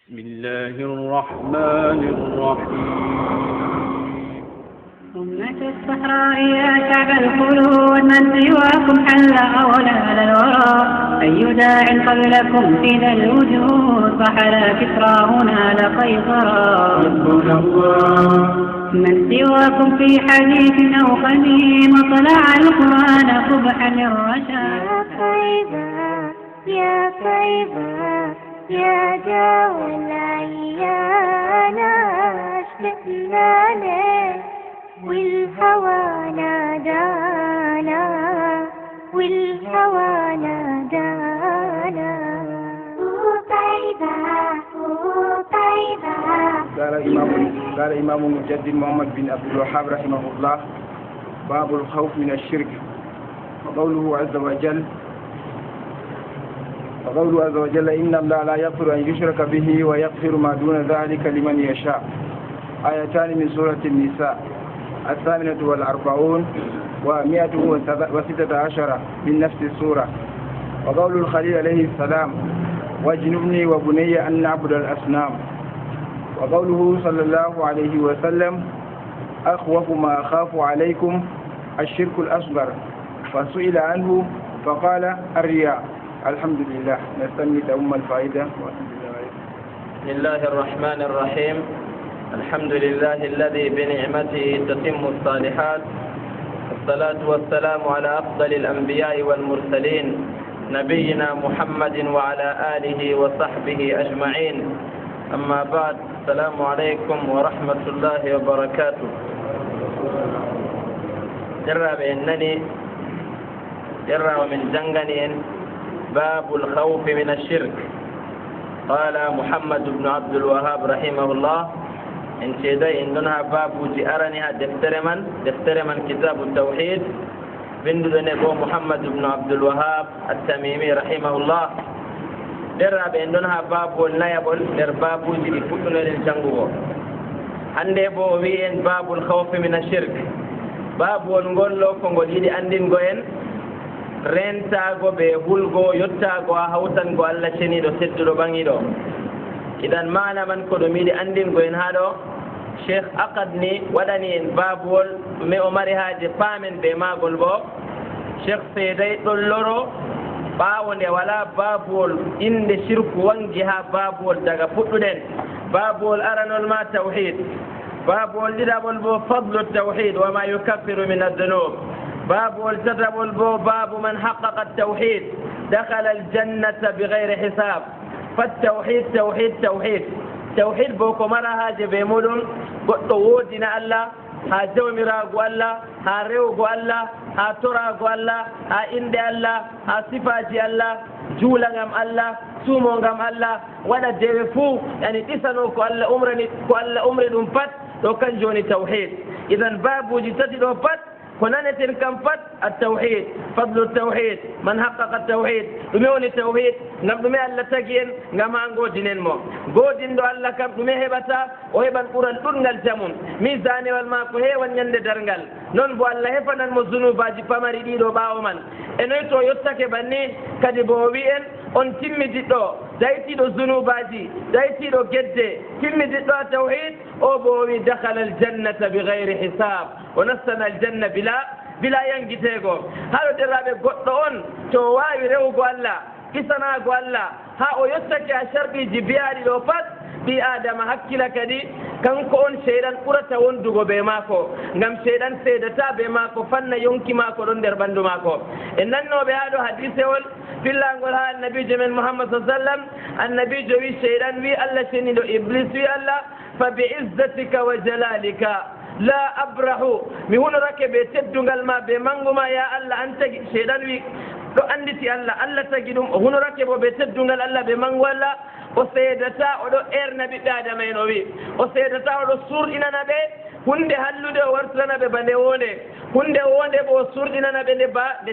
بسم الله الرحمن الرحيم أمة الصحراء يا شعب الخلود من سواكم حل أولاد الورى أي داع قبلكم في ذا الوجود فحلا كسرى هنا لقيصرا ربنا الله من سواكم في حديث أو قديم طلع القرآن قبحا للرشاد يا طيبة يا طيبة يا جاوى العيان اشتقنا لك والهوى نادانا والهوى نادانا طيبة طيبة. قال إمام المجدد محمد بن عبد الوهاب رحمه الله: باب الخوف من الشرك. وقوله عز وجل إن الله لا يغفر أن يشرك به ويغفر ما دون ذلك لمن يشاء. آيتان من سورة النساء 48 و116 من نفس السورة. وقول الخليل عليه السلام: واجنبني وبني أن نعبد الأصنام. وقوله صلى الله عليه وسلم: أخوف ما أخاف عليكم الشرك الأصغر. فسئل عنه فقال: الرياء. الحمد لله. نستمع أم الفائدة. بسم الله الرحمن الرحيم. الحمد لله الذي بنعمته تتم الصالحات، والصلاة والسلام على أفضل الأنبياء والمرسلين نبينا محمد وعلى آله وصحبه أجمعين. أما بعد، السلام عليكم ورحمة الله وبركاته. جرى من جنغنين باب الخوف من الشرك. قال محمد بن عبد الوهاب رحمه الله: إن شيدا إنها باب جئرنها دفتر من كتاب التوحيد بندن أبو محمد بن عبد الوهاب التميمي رحمه الله. درب إنها باب النيابل در باب جئ فتن للجنغو. عندي بو وين باب الخوف من الشرك. باب ونقول له فنقولي أندين goyen rentago be hulgo yottago a hawtango Allah ceniɗo sedduɗo ɓaŋiɗo. idan mana man ko ɗum yiɗi andingo en haɗo, cheikh akad ni waɗani en babuwol ɗume o mari haaje paamen be magol bo. cheikh seeday ɗolloro ɓaawo nde wala babuwol inde shirku wangi ha babuwol daga fuɗɗuɗen. babuwol aranol ma tawhid, babuwol ɗiɗaɓol bo fadlu tawhid wa ma yukaffiru min addunub. باب والتدب باب من حقق التوحيد دخل الجنة بغير حساب. فالتوحيد توحيد توحيد توحيد بوكو مرة هاجة بيمولون قطو ودنا الله ها جومراغو الله ها ريوغو الله ها تراغو الله ها إندي الله ها صفاجي الله جولغم الله سوموغم الله ولا جيفو يعني تسانوكو الله أمري دون فات لو كان جوني توحيد. إذن باب وجتدي دون فات كنانة كنفت التوحيد، فضل التوحيد، من حقق التوحيد، دميون التوحيد، نبدمي الله تجين، نما عنقو جنين مو، جودين دو الله كم دمي هبتا، وهبان قران تنقل جمون، ميزاني والماكو هي ونيند درنقل، نون بو الله هفنا المزنو باجي فماري ديدو باومن، إنو يتو يتاك بني كدي بووين، on timmidiɗo daytiɗo zunubaji daytiɗo guedde timmidiɗo tawhid o bowi dakhala aljannata bigayri hisab o nastana aljanna bila yangitego. haɗo derraɓe goɗɗo on to wawi rewugo Allah kisanago Allah ha o yettake a sharɗiji biyaɗi ɗo pat ɓi adama hakkila kadi kanko on sheyɗan ɓurata wondugo be maako, ngam sheyɗan seedata be maako fanna yonki maako ɗon nder ɓandu maako. e nannoɓe haɗo hadisewol fillangol ha annabijo men Muhammad sallam. annabijo wi sheyɗan wi Allah ceniɗo iblis wi Allah: fa bi izzatika wa jalalika la abrahu, mi hunorake be teddungal ma be manguma ya Allah an tagi. sheyɗan wi ɗo anditi Allah tagi ɗum, o hunorake bo be teddungal Allah be mangu Allah. o seedata oɗo erna ɓiɓɓe adama en. o wi o seedata oɗo surɗinana ɓe hunde hallude o wartirana ɓe ba nde wonde, hunde wonde bo o surɗinana ɓe nde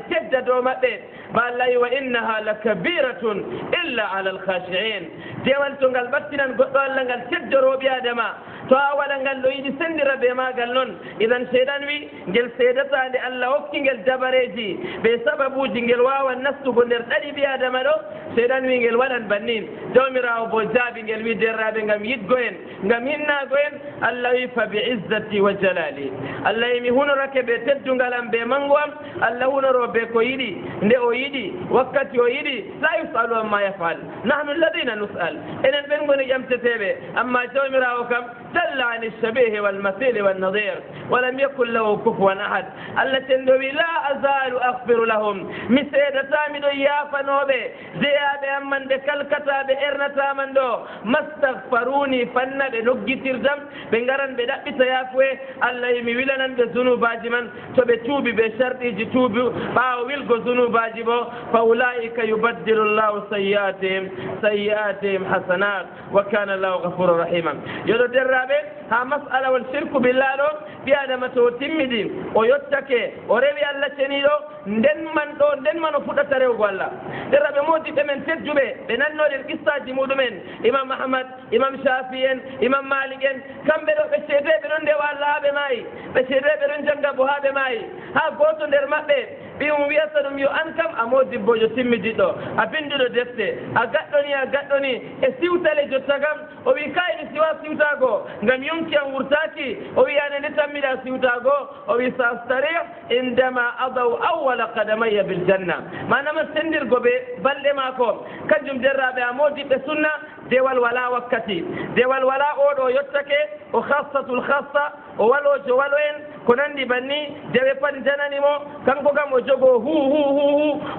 tedda dow maɓɓe. ba Allah wi: wa innaha la kabiratun illa ala alkhashi'in. dewal to ngal battinan goɗɗo Allah ngal teddoro ɓi adama to a waɗa ngal ɗo yiɗi sendira be magal noon idan seyɗan wi ngel seedatande Allah hokki ngel dabareji ɓe sababuji ngel wawa nastugo nder ɗaɗi ɓi adama ɗo seyɗan wi ngel waɗan bannin jawmirawo bo jaabi ngel wi derraɓe ngam yiɗgo en ngam hinnago en Allah wi fa bi izzati wa jalali Allah wi mi hunorake ɓe teddungal am ɓe mango am Allah hunoro ɓe ko yiɗi nde o yiɗi wakkati o yiɗi la yusalu amma yafal nahnu alladina nusal enen ɓen goni ƴamteteɓe amma jawmirawo kam dalla ani lshabihi walmasili walnadir walam yakun lahu kufuwan ahad Allah tendo wi la azalu aghfiru lahum mi seedatamiɗo yafanoɓe jeyaɓe amman ɓe kalkataɓe ernataman ɗo mastaghfaruni fanna ɓe noggitirtam ɓe garan ɓe ɗaɓɓita yafuwe Allah mi wilanan ɓe zunubaji man to ɓe tuubi ɓe sharɗiji tuubi ɓawo wilgo zunubaji bo fa ulaika yubaddilu llahu sayyi'atihim hasanat wa kana llahu ghafurur rahima yoɗo derraɓe ha masala won shirku billah ɗo ɓi adama to timmidi o yottake o rewi Allah ceniɗo nden man o fuɗɗata rewgo Allah derraɓe modiɓɓe men tedduɓe ɓe nannoɗen qissaji muɗumen imam ahmad imam shafi en imam malik en kamɓe ɗo ɓe ceedeɓe ɗon ndewa Allah ha ɓe maayi ɓe ceedeɓe ɗon jangga bo ha ɓe maayi ha goto nder maɓɓe ɓiyum wiyata ɗum yo an kam a modibbojo timmidiɗɗo a binduɗo defte a gaɗɗoni e siwtale jotta kam o wi kayni siwa siwtago ngam yonki an wurtaki o wi ane nde tammiɗa siwtago o wi sa astarih indama adaw awwala qadamayya bil janna manama sendirgo ɓe balɗe mako kanjum derraɓe a modiɓɓe sunna dewal wala wakkati dewal wala oɗo yottake o khassatul khassa o walojo walo en ko nandi banni dewe pat jananimo kanko kam o jogo hu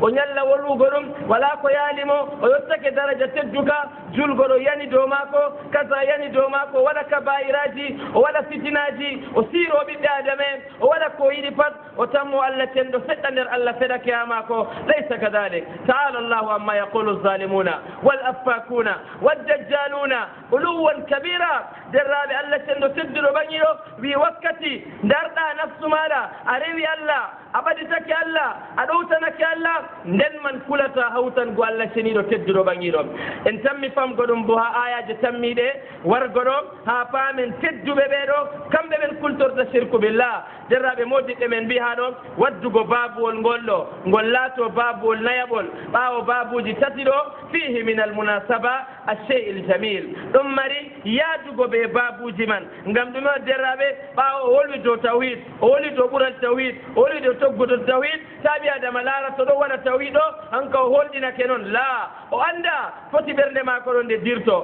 o ñalla wollugo ɗum wala ko yaalimo o yottake daraja tedduka julgo ɗo yani dow mako kasa yani dow mako o waɗa kabairaji o waɗa fitinaji o siiro ɓiɓɓe adama en o waɗa ko yiɗi pat o tammo Allah tenɗo seɗɗa nder Allah feɗake ha mako laysa kadalik taala allahu amma yaqulu zalimuna wal affakuna waddajjaluna uluwan kabira derraɓe Allah tenɗo tedduɗo ɓaŋiɗo wi wakkati darɗa nafsu maɗa a rewi Allah a ɓaɗitake Allah a ɗowtanake Allah nden man kulata hawtango Allah ceniɗo tedduɗo ɓaŋiɗo en tammi famgo ɗum bo ha ayaji tammiɗe wargo ɗo ha paamen tedduɓe ɓeɗo kamɓe ɓen kultorta shirku billah derraɓe modiɓɓe men mbi ha ɗo waddugo babuwol ngol ɗo ngol laato babuwol nayaɓol ɓawo babuji tati ɗo fihi min almunasaba alchey il jamil ɗum mari yaadugo ɓe babuji man ngam ɗume o derraɓe ɓawo o wolwi dow tawhid o wolwi dow ɓural tawhid o wolwi dow toggudol tawhid taɓi adama laara to ɗo waɗa tawhid o hanka o holɗinake noon la o anda foti ɓernde mako ɗo nde dirto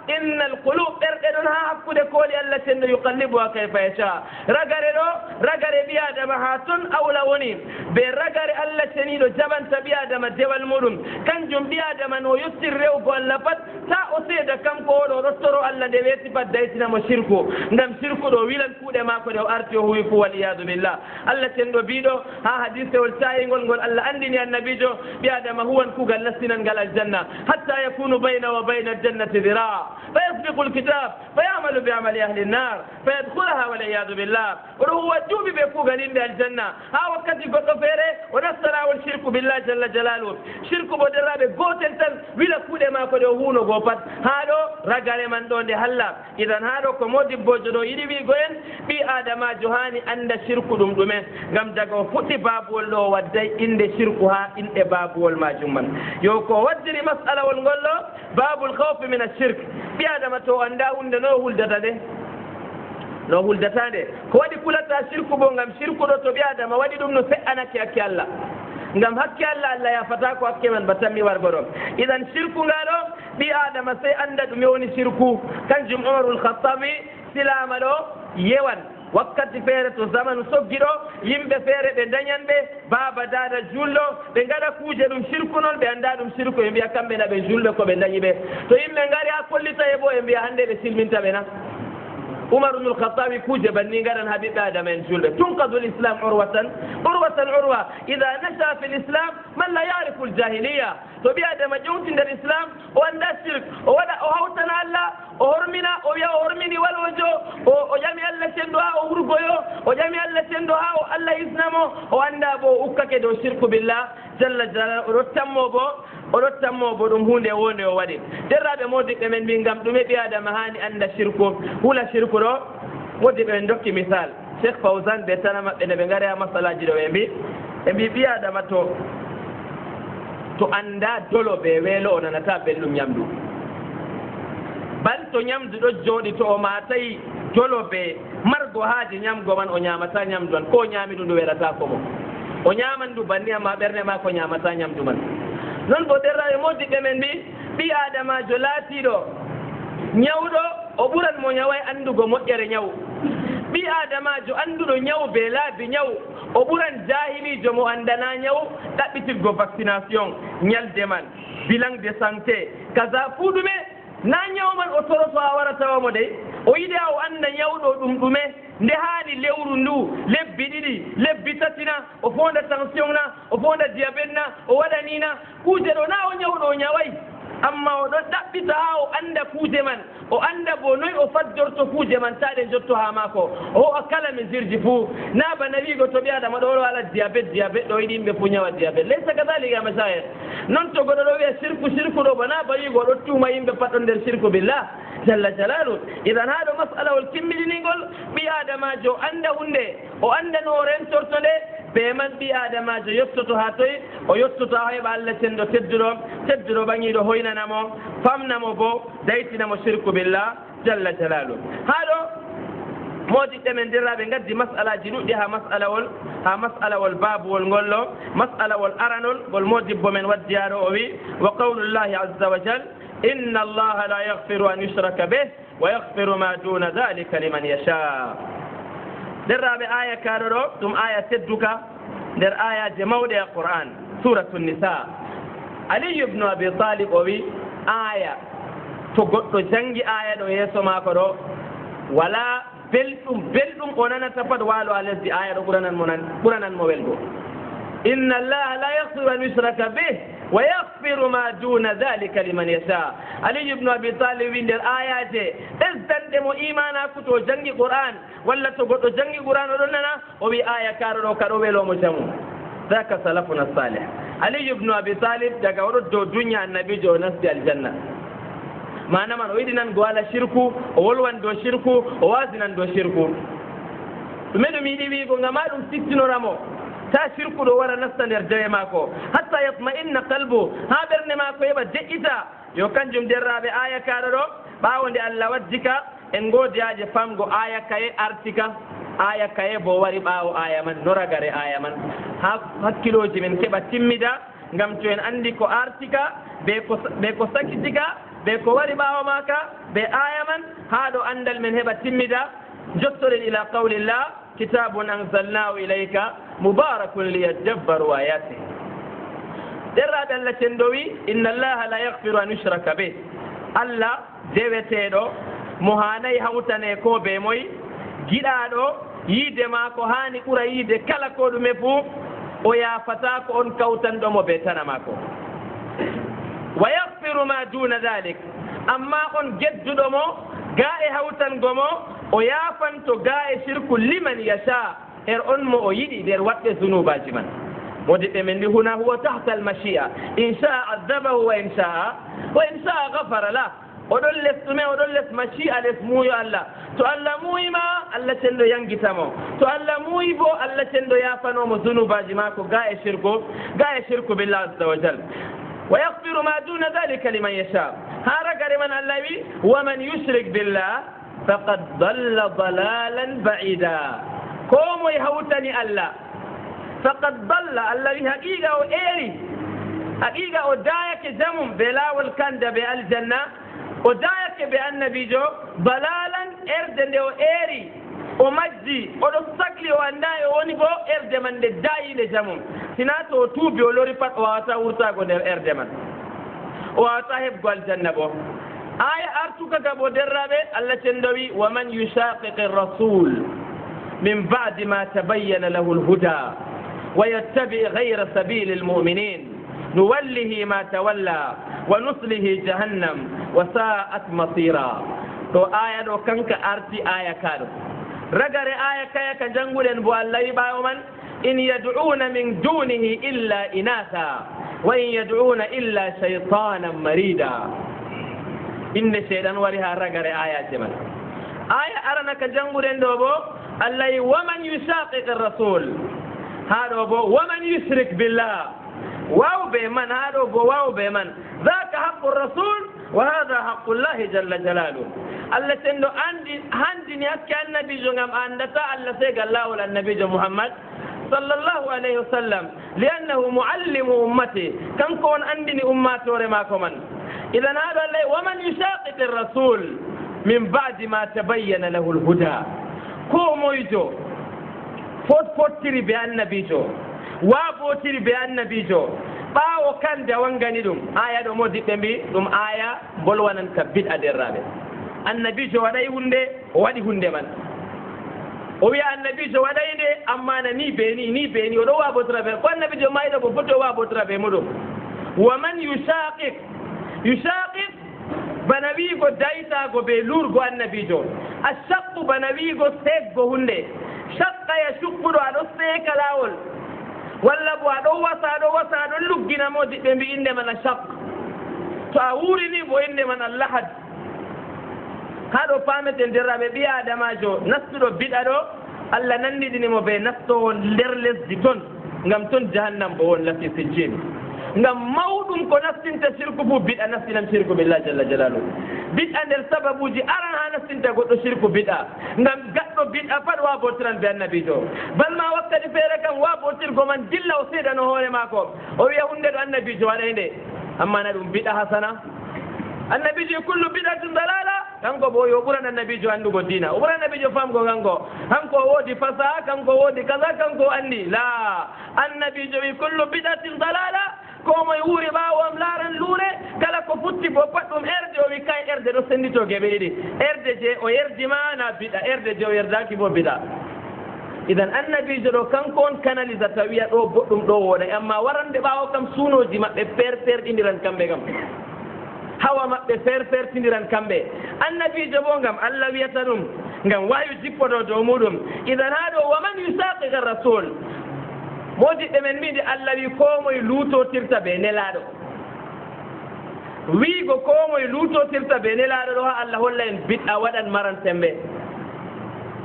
inna alqulub ɓerɗe ɗon ha hakkude kooli Allah tenno yuqallibuha kayfa yasha ragare ɗo ragare ɓi adama ha ton awla woni ɓe ragare Allah ceniɗo jaɓanta ɓi adama dewal muɗum kanjum ɓi adama no yettir rewgo Allah pat ta o seeda kanko oɗo rottoro Allah nde weeti pat daytinamo shirku ngam shirku ɗo wilan kuuɗe mako nde o arti o huwi fu waliyadu billah Allah tenɗo mbiɗo ha hadisewol sayingol ngol Allah andini annabijo ɓi adama huwan kugal nastinangal aljanna hatta yakunu bayna wa bayna aljannati dira فيسبق الكتاب فيعمل بعمل أهل النار فيدخلها والعياذ بالله وهو جوبي بيكوغا لند الجنة ها وكتي قطو فيري ونسلا والشرك بالله جل جلاله شرك بدرابي قوتن تن ولا كودة ما كده هونو قوبات هادو رجال من دون دي هلا إذن هادو كمودي بوجدو يدي بيقوين بي آدم جهاني عند شرك دم دمين غم جاكو فتي باب والله ودي إند شركها إند باب والماجمان يوكو ودري مسألة ونقول باب الخوف من الشرك ɓi adama to anda hunde no huldata nde ko waɗi kulata shirku bo ngam shirku ɗo to ɓi adama waɗi ɗum no fe'anake hakke Allah ngam hakke Allah yafata ko hakke man ba tammi wargo ɗo idan shirku nga ɗo ɓi adama sey anda ɗum yowni shirku kanjum Umarul Khattabi silama ɗo yewan wakkati feere to zamanu soggiɗo yimɓe feere ɓe dañanɓe baaba dada julɗo ɓe gaɗa kuuje ɗum shirku noon ɓe annda ɗum shirku ɓe mbiya kamɓe na ɓe julɓe ko ɓe dañi ɓe to yimɓe ngari ha kollita e bo ɓe mbiya hannde ɓe silminta ɓe na Umar ibn al-Khattabi kuje banni gadan habiɓe adama en julɓe tunqadu l'islam urwatan urwa ida nasha fi l'islam man la yarifu al-jahiliya to ɓi adama ƴewti nder islam o anda shirk o hawtana Allah o hormina o wiya o hormini walwojo o ƴami Allah sendo ha o hurgoyo o ƴami Allah sendo ha o Allah isnamo o anda bo o ukkake dow shirku billah jalla jalal o ɗo tammo bo oɗo tammo bo ɗum hunde wonde o waɗi derraɓe modiɓɓe men mbi ngam ɗume ɓi adama hani anda shirku hula shirku ɗo modiɓɓe men dokki misal cheikh fawsan ɓe tana maɓɓe nde ɓe ngari ha masalaji ɗo ɓe mbi ɓi adama to anda dolo ɓe weelo o nanata belɗum ñamdu bal to ñamdu ɗo jooɗi to o matayi dolo ɓe margo haaji ñamgo man o ñamata ñamdu man ko ñaami ɗum ndu weɗata komo o ñaman ndu banni amma ɓernde ma ko ñamata ñamdu man non bo derraɓe modiɓɓe men mbi ɓi adamajo laatiɗo ñawɗo o ɓuran mo ñaway andugo moƴƴere ñaw ɓi adamajo anduɗo ñaw be laabi ñaw o ɓuran jahilijo mo andana ñaw ɗaɓɓitirgo vaccination ñalde man bilan de santé kaza fuu ɗume na ñaw man o toroto a wara tawamo dey o yiɗi a o anda ñawɗo ɗum ɗume nde haani lewru ndu lebbi ɗiɗi lebbi tatina o fonda tension na o fonda diabète na o waɗanina kuuje ɗo na o ñawɗo o ñaway amma o ɗon ɗaɓɓita ha o anda kuuje man o anda bo noyi o faddorto kuuje man taɗe jotto ha maako o ho'a kala mesirji fuu na bana wiigo to ɓi adama ɗo ala diabète ɗo yiɗi yimɓe fuu ñawa diabète laysa kadalika masahir noon to goɗo ɗo wiya sirku ɗo bana ba wiigo ɗo tuuma yimɓe patɗo nder sirku billah jalla jalalu idan ha ɗo masalawol kimmiɗinigol ɓi adamajo anda hunde o anda no o rentorto nde ɓe man ɓi adamajo yettoto ha toye o yettoto ha heɓa allah cenɗo tedduɗo ɓaŋiɗo hoynanamo famnamo bo daytinamo shirku billah jalla jalalu ha ɗo modiɓɓe men derraɓe gaddi masalaji ɗuɗɗi ha masalawol babuwol ngollo masalawol aranol ngol modibbo men waddi yaɗo o wi wa qawlullahi azza wa jal inna allaha la yaghfiru an yushraka bih wa yaghfiru ma duna dhalika liman yasha derraɓe aya kaɗo ɗo ɗum aya tedduka nder ayaje mawɗe e qur'an suratu nisa aliyu ibnu abi talib o wi aya to goɗɗo jangi aya ɗo yeeso maako ɗo wala belɗum o nanata pat waalo a lesdi aya ɗo ɓuranan mo welgo inna allaha la yaghfiru an yushraka bih wa yaghfiru ma duna dhalika liman yasha aliyu ibnu abi talib wi nder ayaje ɓesdanɗe mo imanaku to jangi qur'an walla to goɗɗo jangi qur'an oɗon nana o wi aya kaɗo ɗo kaɗo welomo jamu ذاك سلفنا الصالح علي بن أبي طالب daga oɗo dow dunya annabijo o nasdi aljanna mana man o yiɗi nan go ala shirku o wolwan dow shirku o wasinan dow shirku ɗume ɗum yiɗi wiigo ngama ɗum sittinoramo ta shirku ɗo wara nasta nder jawe maako hatta yatma'inna qalbu ha ɓernde maako heɓa deƴƴita yo kanjum derraɓe aya kaɗo ɗo ɓawo nde allah waddika en godiyaje famgo aya kaye artika aya kaye bo wari ɓawo aya man noragare aya man ha hakkiloji men keɓa timmida ngam to en andi ko artika ɓe ko sakitika ɓe ko wari ɓawo maka ɓe aya man ha ɗo andal men heɓa timmida jottoɗen ila qawlillah kitabun anzalnahu ilayka mubarakun liyadabbaru ayatih derraɓe allah cenɗo wi inna allaha la yaghfiru an yushraka bih allah deweteɗo mo hanayi hawtane ko be moy giɗaɗo yiide ma ko hani ɓura yiide kala ko ɗume fuu o yafata ko on kawtanɗomo be tana mako wa yaghfiru ma duna dhalik amma on gedduɗomo ga e hawtangomo o yafanto ga e shirku liman yasha on mo o yiɗi nder waɗɓe zunubaji man modiɓɓe men ndi huna huwa tahta almachia in shaa adabahu wa in shaa gafara lah oɗon les ɗume oɗon les machia les muuyo allah to allah muuyima allah cenɗo yangitamo to allah muuyi bo allah cenɗo yafanomo zunubaji mako ga e shirku billah azza wa jal wa yaghfiru ma duna dhalika liman yasha ha ragare man allah wi waman yushrik billah faqad dalla dalalan ba'ida ko moye hawtani allah faqad dalla allah wi haqiqa o eeri haqiqa o dayake jamum be lawol kanda be aljanna o dayake be annabijo dalalan erde nde o eeri o majji oɗo sakli o anda e woni bo erde man nde dayinde jamum sina to o tuubi o lori pat o wawata wurtago nder erde man o wawata heɓgo aljanna bo aya artuka ga bo derraɓe allah cenɗo wi wa man yushaqiqi rasul min ba'di ma tabayyana lahu lhuda wa yattabi gayra sabili lmuminin nuwallihi ma tawalla wa nuslihi jahannam wa sa'at masira to aya ɗo kanka arti aya kaɗo ragare aya kaya ka janguɗen bo allah wi ɓawo man in yad'una min dunihi illa inatha وإن يدعون إلا شيطانا مريدا إن الشيطان وريها رقر آيات من آية أرنا كجنبرين دوبو الله ومن يشاقق الرسول هذا بو ومن يشرك بالله واو بمن هذا بو واو بمن ذاك حق الرسول وهذا حق الله جل جلاله الله تندو عندي يكي النبي جنم أندتا الله سيق الله والنبي محمد صلى الله عليه وسلم لأنه معلم أمتي كم كون عندني أمات ورماكم إذا هذا الله ومن يشاقق الرسول من بعد ما تبين له الهدى كومو يجو فوت تري بأن نبيجو وابو تري بأن نبيجو باو كان دوانغاني دوم آية دومو ديبمبي دوم آية بولوانا كبيت أدرابي النبيجو وداي هندي ودي هندي من ويا النبيجو وداي دي أمانا ني بيني ودو وابو ترابي قوان النبيجو ما يدو بفتو وابو ترابي مدو ومن يشاقق بنبيجو دايتا غو بيلور غو النبيجو الشق بنبيجو سيك غو هندي شق يشق دو أدو سيك لاول ولا بو أدو وسا أدو لقنا موجي بي إنما نشق تأوريني بو إنما اللحد هذا فامت الدرابة بيا دماجو نسلو بدأدو ألا نندي ديني مو بي نسلو لرلس ديتون نغمتون جهنم بوون لفي سجين ngam mawɗum ko nastinta sirku fu biɗa nastinam sirku billah jalla jalalu biɗa nder sababuji aran ha nastinta goɗɗo sirku biɗa ngam gaɗɗo biɗa pat wabotiran be annabijo balma wakkati feere kam wabotirgo man dilla o seedano hoore maako o wiya hunde ɗo annabijo waɗay nde amma na ɗum biɗa hasana annabijo kullu biɗatum dalala kanko bo yo ɓuran annabijo andugo dina o ɓuran annabijo famgo kanko hanko woodi fasaha kanko woodi kaza kanko andi la annabijo wi kullu biɗatin dalala komoye wuuri ɓaawam laaran luure kala ko futti bo pat ɗum erde o wi kay erde ɗo sendito geɓe ɗiɗi erde je o yerdima na biɗa erde je o yerdaki bo biɗa idan annabijo ɗo kanko on canalisata wiya ɗo boɗɗum ɗo woɗay amma warande ɓaawo kam suunoji maɓɓe perɗidiran kamɓe kam hawa maɓɓe pertindiran kamɓe annabijo bo ngam allah wiyata ɗum ngam wayu jippoto dow muɗum idan ha ɗo waman yusaqiqa rasul mojiɓɓe men mbiɗe allah wi komoye luutotirta ɓe nelaɗo wiigo komoye luutotirta ɓe nelaɗo ɗo ha allah holla en biɗɗa waɗan marantemɓe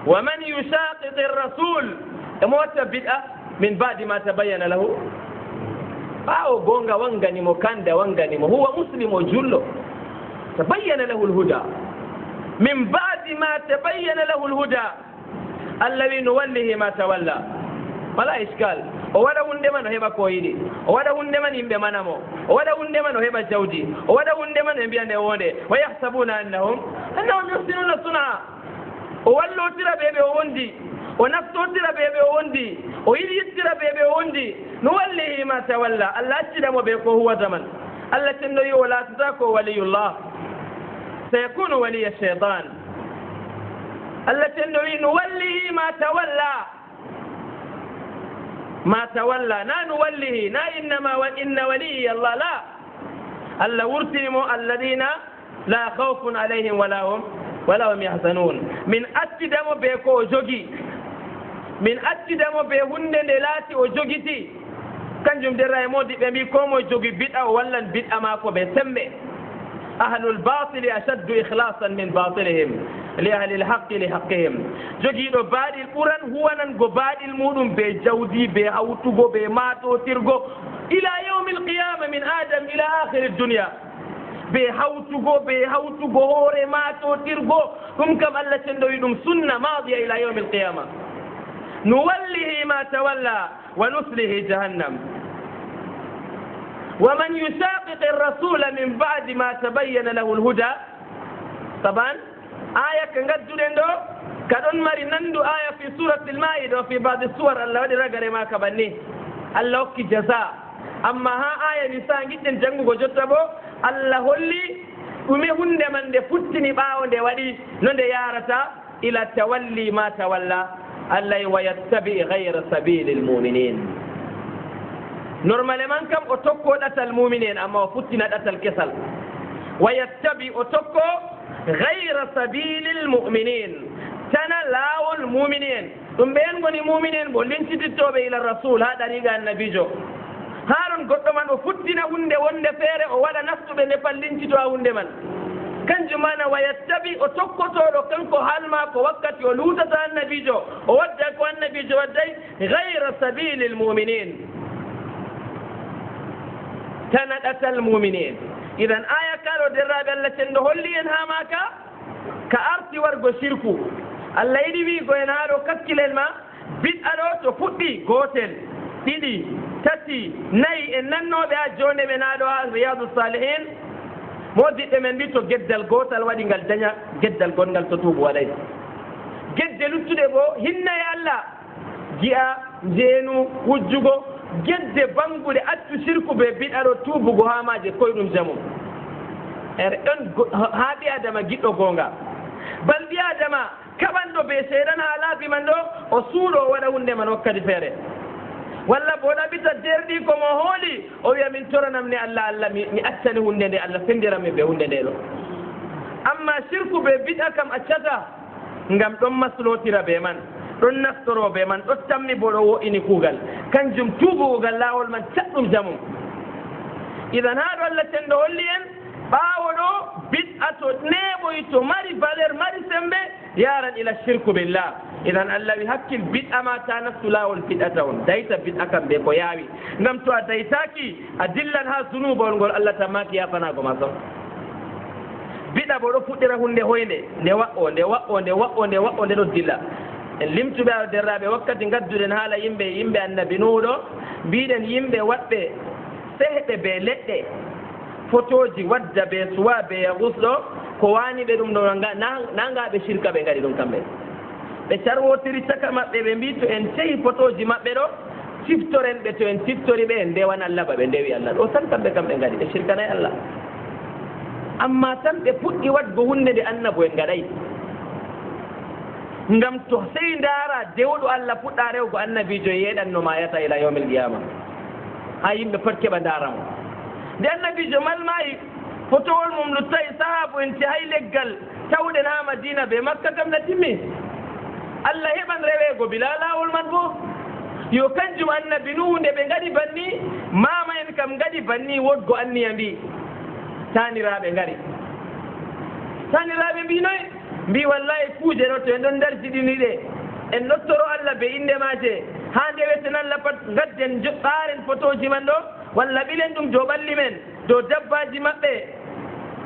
waman yusaqiqi rasul e mota biɗɗa min badi ma tabayyana lahu ɓaawo gonga wanganimo kande wanganimo huwa muslim o jullo tabayyana lahu lhuda min badi ma tabayyana lahu lhuda allah wi nuwallihi ma tawalla wala iskal o waɗa hunde man o heɓa ko yiɗi o waɗa hunde man yimɓe manamo o waɗa hunde man o heɓa jawdi o waɗa hunde man ɓe mbiya nde wonde wa yahsabuna annahum yuhsinuna sunaa o wallotira ɓe ɓe o wondi o naftotira ɓe ɓe o wondi o yiɗi yettira ɓe ɓe o wondi nuwallihi ma tawalla allah accidamo ɓe ko huwata man allah tennoyi o laatata ko waliyullah sayakunu waliya cheitan allah tennoyi nuwallihi ma tawalla na nuwallihi na inna waliyi allah la allah wurtinimo alladina la khawfun alayhim wala hum yahzanun min accidamo ɓe ko o jogi min accidamo ɓe hunde nde laati o jogiti kanjum derra e modi ɓe mbi komo jogi biɗa o wallan biɗa maako ɓe sembe ahlul batili ashaddu ikhlasan min batilihim li ahli lhaqqi li haqqihim jogiiɗo baaɗil ɓuran huwanango baaɗil muɗum ɓe jawdi ɓe hawtugo ɓe matotirgo ila yawmi alqiyama min adam ila akhiri dunia ɓe hawtugo hoore matotirgo ɗum kam allah cendowi ɗum sunna madiya ila yawmi alqiyama nuwallihi ma tawalla wa nuslihi jahannam ومن يشاقق الرسول من بعد ما تبين له الهدى طبعا آية كنقد دو كدون مري نندو آية في سورة المائدة وفي بعض السور الله ودي رقري ما كبني الله وكي جزاء أما ها آية نسان جدا جنگو جتبو الله اللي ومي هند من دي فتني باو دي ودي نندي يارتا إلى تولي ما تولى الله ويتبع غير سبيل المؤمنين normalement kam o tokko ɗatal muminen amma o futtina ɗatal kesal wa yattabi o tokko gayra sabilil muminin tana laawol mumini en ɗum ɓen goni mumini en ɓo lincitittoɓe ila rasul ha ɗariga annabijo haron goɗɗo man o futtina hunde wonde feere o waɗa naftuɓe nde pallincito a hunde man kanjum mana wa yattabi o tokkotoɗo kanko halma ko wakkati o luutata annabijo o wadda ko annabijo wadday gayra sabili lmuminin tanaɗata almuminin idan aya kaɗo derraɓe allah cenɗo holli en ha maka ka arti wargo shirku allah yiɗi wigo en haɗo kakkilel ma biɗɗa ɗo to fuɗɗi gotel ɗiɗi tati nayi en nannoɓe ha jonde men haɗo ha riyadu salihin modiɓɓe men mbi to geddal gotal waɗi ngal daña geddal gongal to tuubu waɗay gedde luttuɗe bo hinnaye allah gi'a jeenu wujjugo gedde bangude accu sirku ɓe biɗaɗo tuubugo hamaje koyɗum jamu ere ɗon ha ɓi adama giɗɗo gonga bal ɓi adama kaɓanɗo ɓe seeɗan ha laabi man ɗo o suuɗo o waɗa hunde man wakkati feere walla bo ɗaɓita derɗi komo hooli o wiya min toranamne allah allah mi accani hunde nde allah fendiranmi ɓe hunde nde ɗo amma sirku ɓe biɗa kam accata ngam ɗon maslotira ɓe man ɗon naftoro ɓe man ɗo tammi bo ɗo wo'ini kuugal kanjum tuubugal laawol man caɗɗum jamum idan ha ɗo allah cenɗo holli en ɓaawo ɗo biɗ'a to neɓoy to mari valeur mari sembe yaran ila shirku billah idan allah wi hakkil biɗ'a ma ta naftu laawol biɗ'ata on dayta biɗ'a kam ɓe ko yaawi ngam to a daytaki a dillan ha zunubol ngol allah tammaki yafanago ma son biɗ'a bo ɗo fuɗɗira hunde hoynde nde wa'o nde wa'o nde wa'o nde wa'o nde ɗo dilla en limtuɓe a derraɓe wakkati gadduɗen haala yimɓe annabi nuuɗo mbiɗen yimɓe waɗɓe sehɗe ɓe leɗɗe photoji wadda ɓe suwa ɓe yahusɗo ko wani ɓe ɗum ɗo nangaɓe shirka ɓe gaɗi ɗum kamɓe ɓe carwotiri caka maɓɓe ɓe mbi to en cehi photoji maɓɓe ɗo tiftoren ɓe to en tiftori ɓe en ndewan allah ba ɓe ndewi allah ɗo tan kamɓe kam ɓe gaɗi ɓe shirkanayi allah amma tan ɓe puɗɗi wadgo hunde nde annabo en gaɗayi ngam to sey ndaara dewɗo allah puɗɗa rewgo annabijo yeɗanno ma yata ila yawmil qiyama ha yimɓe pat keɓa ndaaramo nde annabijo malmayi fotowol mum luttayi sahabu en ci hay leggal tawɗen ha madina ɓe makka kam na timmi allah heɓan reweego bila laawol man bo yo kanjum annabi nuhu nde ɓe ngaɗi banni mama en kam ngaɗi banni wodgo anniya mbi taniraɓe ngari taniraɓe mbinoy mbi wallahi kuuje ɗo to en ɗon darjiɗini ɗe en ɗottoro allah ɓe inde maje ha ndeweten allah pat gadden ɓaaren photoji man ɗo walla ɓilen ɗum dow ɓalli men dow dabbaji maɓɓe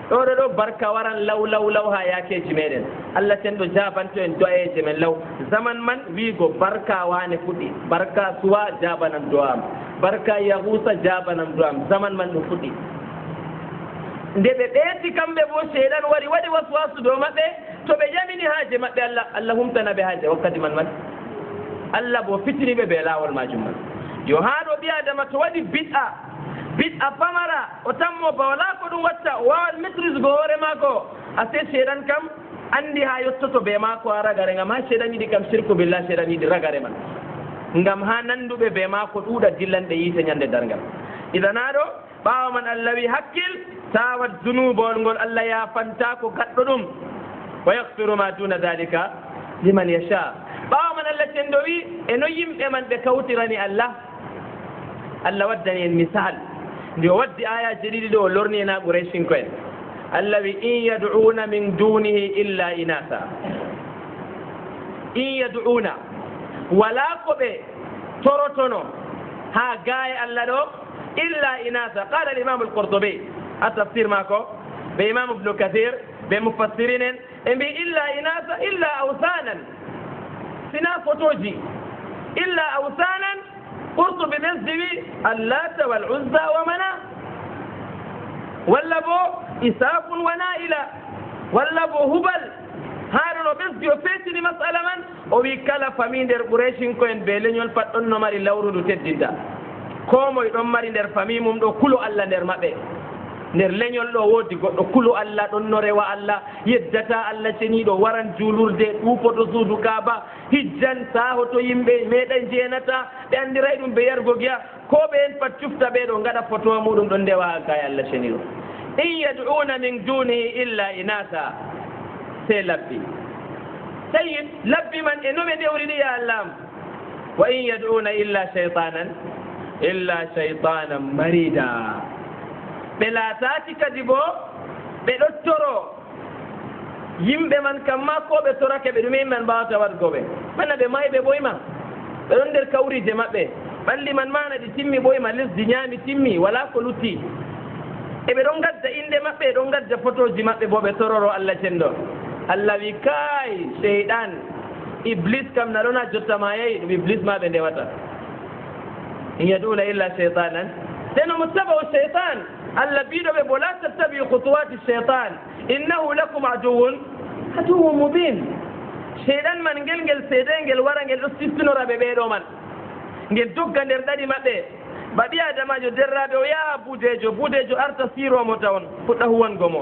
ɗo ɗo barka waran law ha yakeji meɗen allah cenɗo jabanto en do'eje men law zaman man wiigo barka wane fuɗɗi barka suwa jabanam do am barka yahusa jabanam do am zaman man ɗum fuɗɗi nde ɓe ɓeeti kamɓe bo seyɗan wari waɗi waswasu dow maɓɓe to ɓe yamini haaje maɓɓe allah humtana ɓe haaje wakkati man allah bo fitiniɓe ɓe laawol majum man yo haa ɗo ɓi adama to waɗi biɗ'a pamara o tammo ba wala ko ɗum watta o wawa maitrise go hoore maako ase seyɗan kam andi ha yettoto ɓe maako ha ragare ngam ha seyɗan yiɗi kam sirku billah seyɗan yiɗi ragare man ngam ha nanduɓe ɓe maako ɗuuɗa dillanɗe yiite ñande darngal idan ha ɗo ɓaawa man allah wi hakkil tawat zunubol ngol allah yafanta ko gaɗɗo ɗum wa yahfiru ma duna dhalika liman yasha ɓaawa man allah cenɗo wi eno yimɓe man ɓe kawtirani allah waddani en misal nde o waddi ayaji ɗiɗi ɗo o lorni en ha ɓuraysinko en allah wi in yad'una min dunihi illa inasa in yad'una wala ko ɓe torotono ha gaye allah ɗo illa inasa qala l'imam al-Qurtubi a tafsir mako ɓe imam ibnu kathir ɓe mufassirin en ɓe mbi illa inasa illa awsanan sina photoji illa awsanan Qurtubi nasdiwi allata wal uzza wa mana walla bo isafun wa naila walla bo hubal haɗo no ɓesdi o feetini masala man o wi kala famille nder ɓuraysinko en ɓe leñol pat ɗon no mari lawru ndu teddinta ko moye ɗon mari nder famille mum ɗo kulo allah nder maɓɓe nder leñol ɗo woodi goɗɗo kulo allah ɗon no rewa allah yeddata allah ceniɗo waran juulurde ɗuufoto suudu kaaba hijjan saaho to yimɓe meɗen jeenata ɓe andiray ɗum ɓe yargo giya ko ɓe en pat cufta ɓe ɗo gaɗa photo muɗum ɗon ndewa ha kaye allah ceniɗo in yad'una min dunihi illa inasa sey labbi tayyib labbi man e no ɓe ɗewrini ya allah wa in yad'una illa cheytanan إلا شيطانا مريدا بلا تاتي كذبو بدوتورو yimɓe man kam ma ko ɓe torake ɓe ɗume man mbawata waɗgoɓe manna ɓe mayi ɓe ɓoyma ɓe ɗon nder kawrije maɓɓe ɓalli man mana ɗi timmi ɓoyma lesdi ñaami timmi wala ko lutti e ɓe ɗon gadda inde maɓɓe e ɗon gadda photoji maɓɓe bo ɓe tororo Allah cenɗo Allah wi kay cheyɗan iblis kam naɗona jottama yeyi ɗum iblis ma ɓe ndewata in yaduna illa cheytanan teno mo tabao cheytan Allah biɗoɓe bo la tattabi khutuwati cheytan innahu lakum aduwun mubin cheyɗan man ngel seede ngel wara ngel ɗo siftinoraɓe ɓeɗo man ngel dogga nder ɗaɗi maɓɓe baɗi adamajo derraɓe o yaha buudejo arta siromo tawon fuɗɗa huwango mo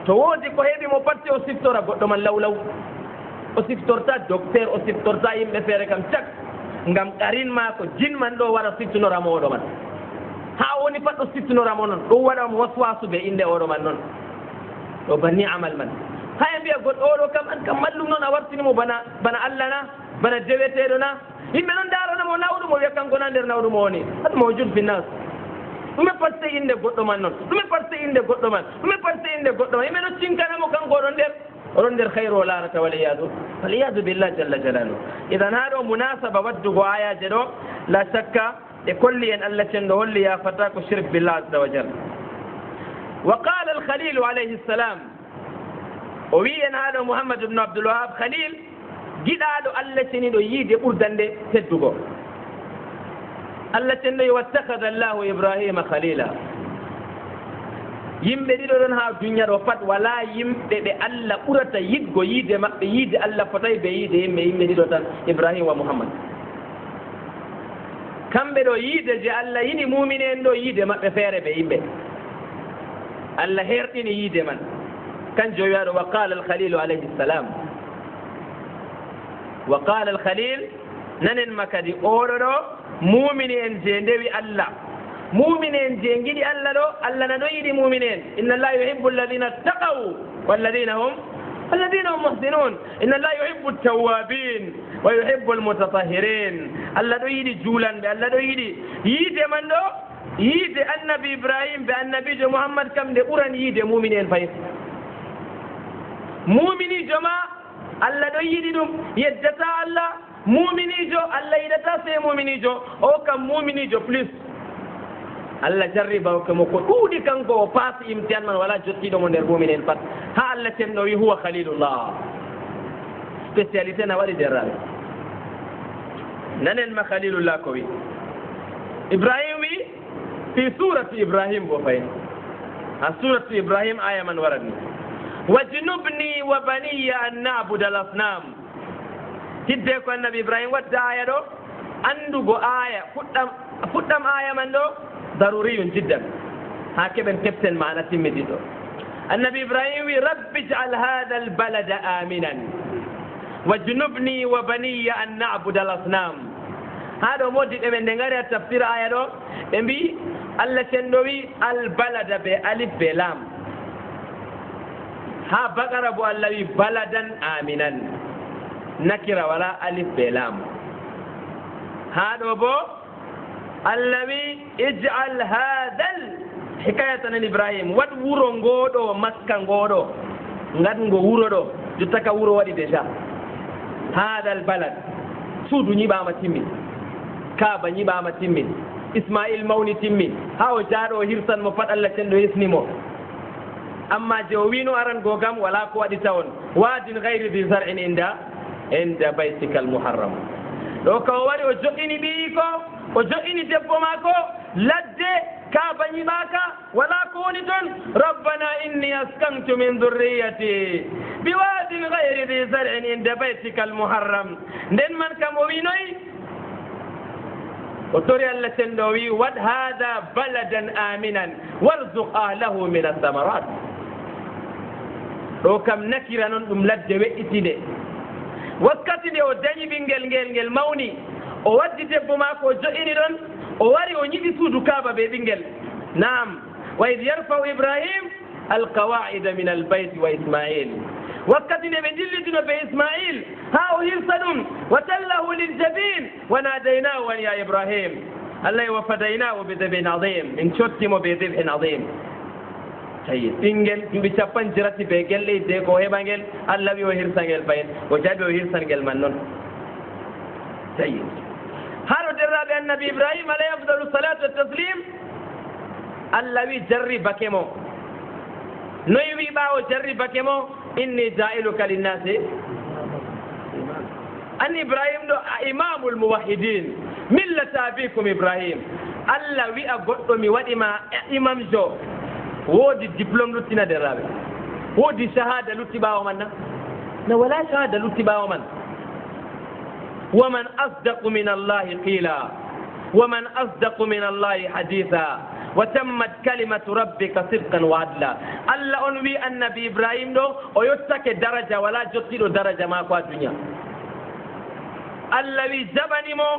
to woodi ko heeɓi mo patte o siftora goɗɗo man lawlaw o siftorta docteur o siftorta yimɓe feere kam cak ngam ƙarin ma ko jin man ɗo wara siftinoramo oɗo man ha woni pat ɗo siftinoramo noon ɗum waɗamo waswasuɓe inde oɗo man noon ɗo banni amal man haya mbiya goɗɗo oɗo kam an kam mallum noon a wartinimo bana Allah na bana deweteɗo na yimɓe noon daranamo nawɗumo wiya kanko na nder nawɗumo woni hat mawjud fi nas ɗume patte inde goɗɗo man noon ɗume patte inde goɗɗo man ɗume patte inde goɗɗo man yimɓe no cinkanamo kanko oɗon nder hayru o larata waliyadu billah jalla jalalu idan haɗo munasaba waddugo ayaje ɗo la shakka e kolli en Allah cenɗo holli yafata ko shirk billah azza wa jalla wa qala al khalil alayhi salam o wi en haɗo Muhammad ibn Abdul Wahhab khalil giɗaɗo Allah ceniɗo yiide ɓurdande teddugo Allah cenɗo wattakhadha Allahu Ibrahima khalila yimɓe ɗiɗo ɗon ha duniya ɗo pat wala yimɓe ɓe Allah ɓurata yidgo yiide maɓɓe yiide Allah fotay ɓe yiide yimɓe ɗiɗo tan Ibrahima wa Muhammad kamɓe ɗo yiide je Allah yini mumine en ɗo yiide maɓɓe feere ɓe yimɓe Allah herɗini yiide man kanjo wiyaɗo wa qala al khalilu alayhi salam wa qala al khalil nanen makadi oɗo ɗo mumini en je ndewi Allah mumini en je giɗi Allah ɗo Allah nano yiɗi mumini en inna allaha yuhibbu alladhina taqaw walladhina hum muhsinun inna allaha yuhibbu at-tawwabin wa yuhibbu al-mutatahhirin Allah ɗo yiɗi juulanɓe Allah ɗo yiɗi yiide man ɗo yiide annabi Ibrahim be annabijo Muhammad kam nde ɓurani yiide mumini en fayi muminijo ma Allah ɗo yiɗi ɗum yeddata Allah muminijo Allah yiɗata se muminijo o kam muminijo plus Allah jarriba mo ko ɗuuɗi kanko o paasi imtihan man wala jottiɗo mo nder mumini en pat ha Allah tenɗo wi huwa khalilullah spécialité na waɗi derraɓe nanen ma khalilullah ko wi Ibrahim wi fi surati Ibrahim bo fayi ha surati Ibrahim aya man waratni wajnubni wa baniya an na'buda al asnam hidde ko annabi Ibrahim wadda aya ɗo andugo aya fuɗɗam aya man ɗo daruriyun jiddan ha keɓen kepten mana timmidiɗo annabi Ibrahim wi rabbi ij'al hadha al balada aminan wajnubni wa baniya an na'buda al asnam haɗo moddiɓe ɓe nde ngari a tafsir aya ɗo ɓe mbi Allah cenɗo wi al balada be alif be lam ha bakara bo Allah wi baladan aminan nakira wala alif be lam haɗo bo Allah wi ij'al hadal hikayatan Ibrahim wad wuro ngoɗo Makka ngoɗo ngatgo wuro ɗo jotta ka wuro waɗi déjà hadal balad suudu ñiɓama timmin Kaaba ñiɓama timmin Ismail mawni timmin ha o jaaɗo o hirsan mo pat Allah cenɗo hisnimo amma je o wino aran go gam wala ko waɗi tawon wadin gayri di zar'in inda baytika al muharram ɗo ka o wari o joɗɗini ɓiyi ko o joɗɗini debbo maako ladde Kaaba ñiɓaka wala ko woni toon rabbana inni askantu min dhurriyati biwadin gayri di zar'in inda baytika al muharram nden man kam o winoyi o tori Allah cenɗo wi wad hada baladan aminan warzuq ahlahu min athamarat ɗo kam nakira noon ɗum ladde weƴƴitide wakkati nde o dañi ɓinguel ngel mawni o waddi debbo maako o joƴini ɗon o wari o ñiɓi suudu Kaaba be ɓinguel naam wa id yarfau Ibrahim alqawaida min albayti wa Ismail وقت بندلتنا بإسماعيل ها يرسلون وتله للجبين وناديناه يا إبراهيم الله وفديناه بذبح عظيم إن شتم بذبح عظيم طيب إنجل بيشappan جراتي بيجل لي ديكو هبانجل الله بيوهيرسانجل باين وجابي وهيرسانجل منون طيب هارو دراب النبي إبراهيم عليه أفضل الصلاة والتسليم الله بيجري بكمو نوي باو جري بكمو إني جائلك للناس أن إبراهيم دو إمام الموحدين ملة أبيكم إبراهيم الله وي أقول ودي ما إمام جو ودي دبلوم لتنا درابي ودي شهادة لتباو منا ولا شهادة لتباو من ومن أصدق من الله قيلا ومن أصدق من الله حديثا وتمت كلمة ربك صدقا وعدلا الله أنوي النبي إبراهيم دو ويتك درجة ولا جسد درجة ما قوى الدنيا الله جبني مو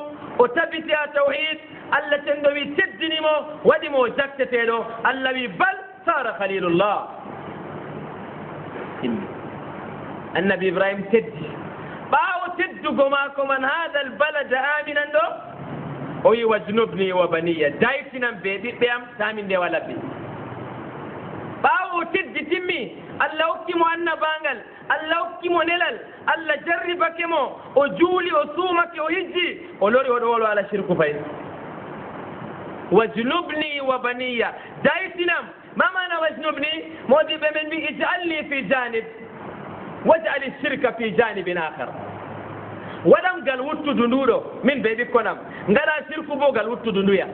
وتبتي التوحيد الله تندوي تدني مو ودي مو جكتتينو الله بل صار خليل الله النبي إبراهيم تدي باو تدقوا معكم من هذا البلد آمنا دو oyi wajnubni wa baniya daytinan be ɓiɓɓe am tamin nde wala ɓe ɓaawo tiddi timmi allah hokkimo annabangal allah hokkimo nelal allah jarribake mo o juuli o suumake o hijji o lori oɗo wolo ala shirku fay wajnubni wa baniya daytinam mamana wajnubni modiɓe men mbi ijalni fi janib wajali shirka fi janibin akhar waɗam gal wuttudu nduɗo min ɓe ɓikkonam ngaɗa sirku bo gal wuttudu nduya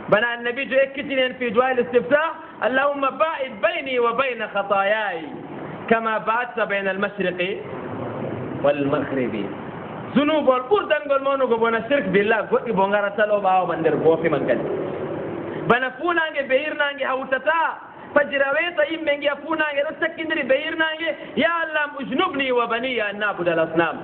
bana annabi jo ekkitinen fi du'a l-istiftah allahumma ba'id bayni wa bayna khataayai kama ba'adta bayna al-mashriqi wal-maghribi zunubol ɓurdangol mawnugo bona shirk billah goɗɗi bo ngaratalo ɓawa man nder goofi man kadi bana funange ɓe hirnange hawtata fajira weta yimɓe ngiya funange ɗo takkidiri ɓe hirnange ya allah ujnubni wa baniya an nabuda al asnam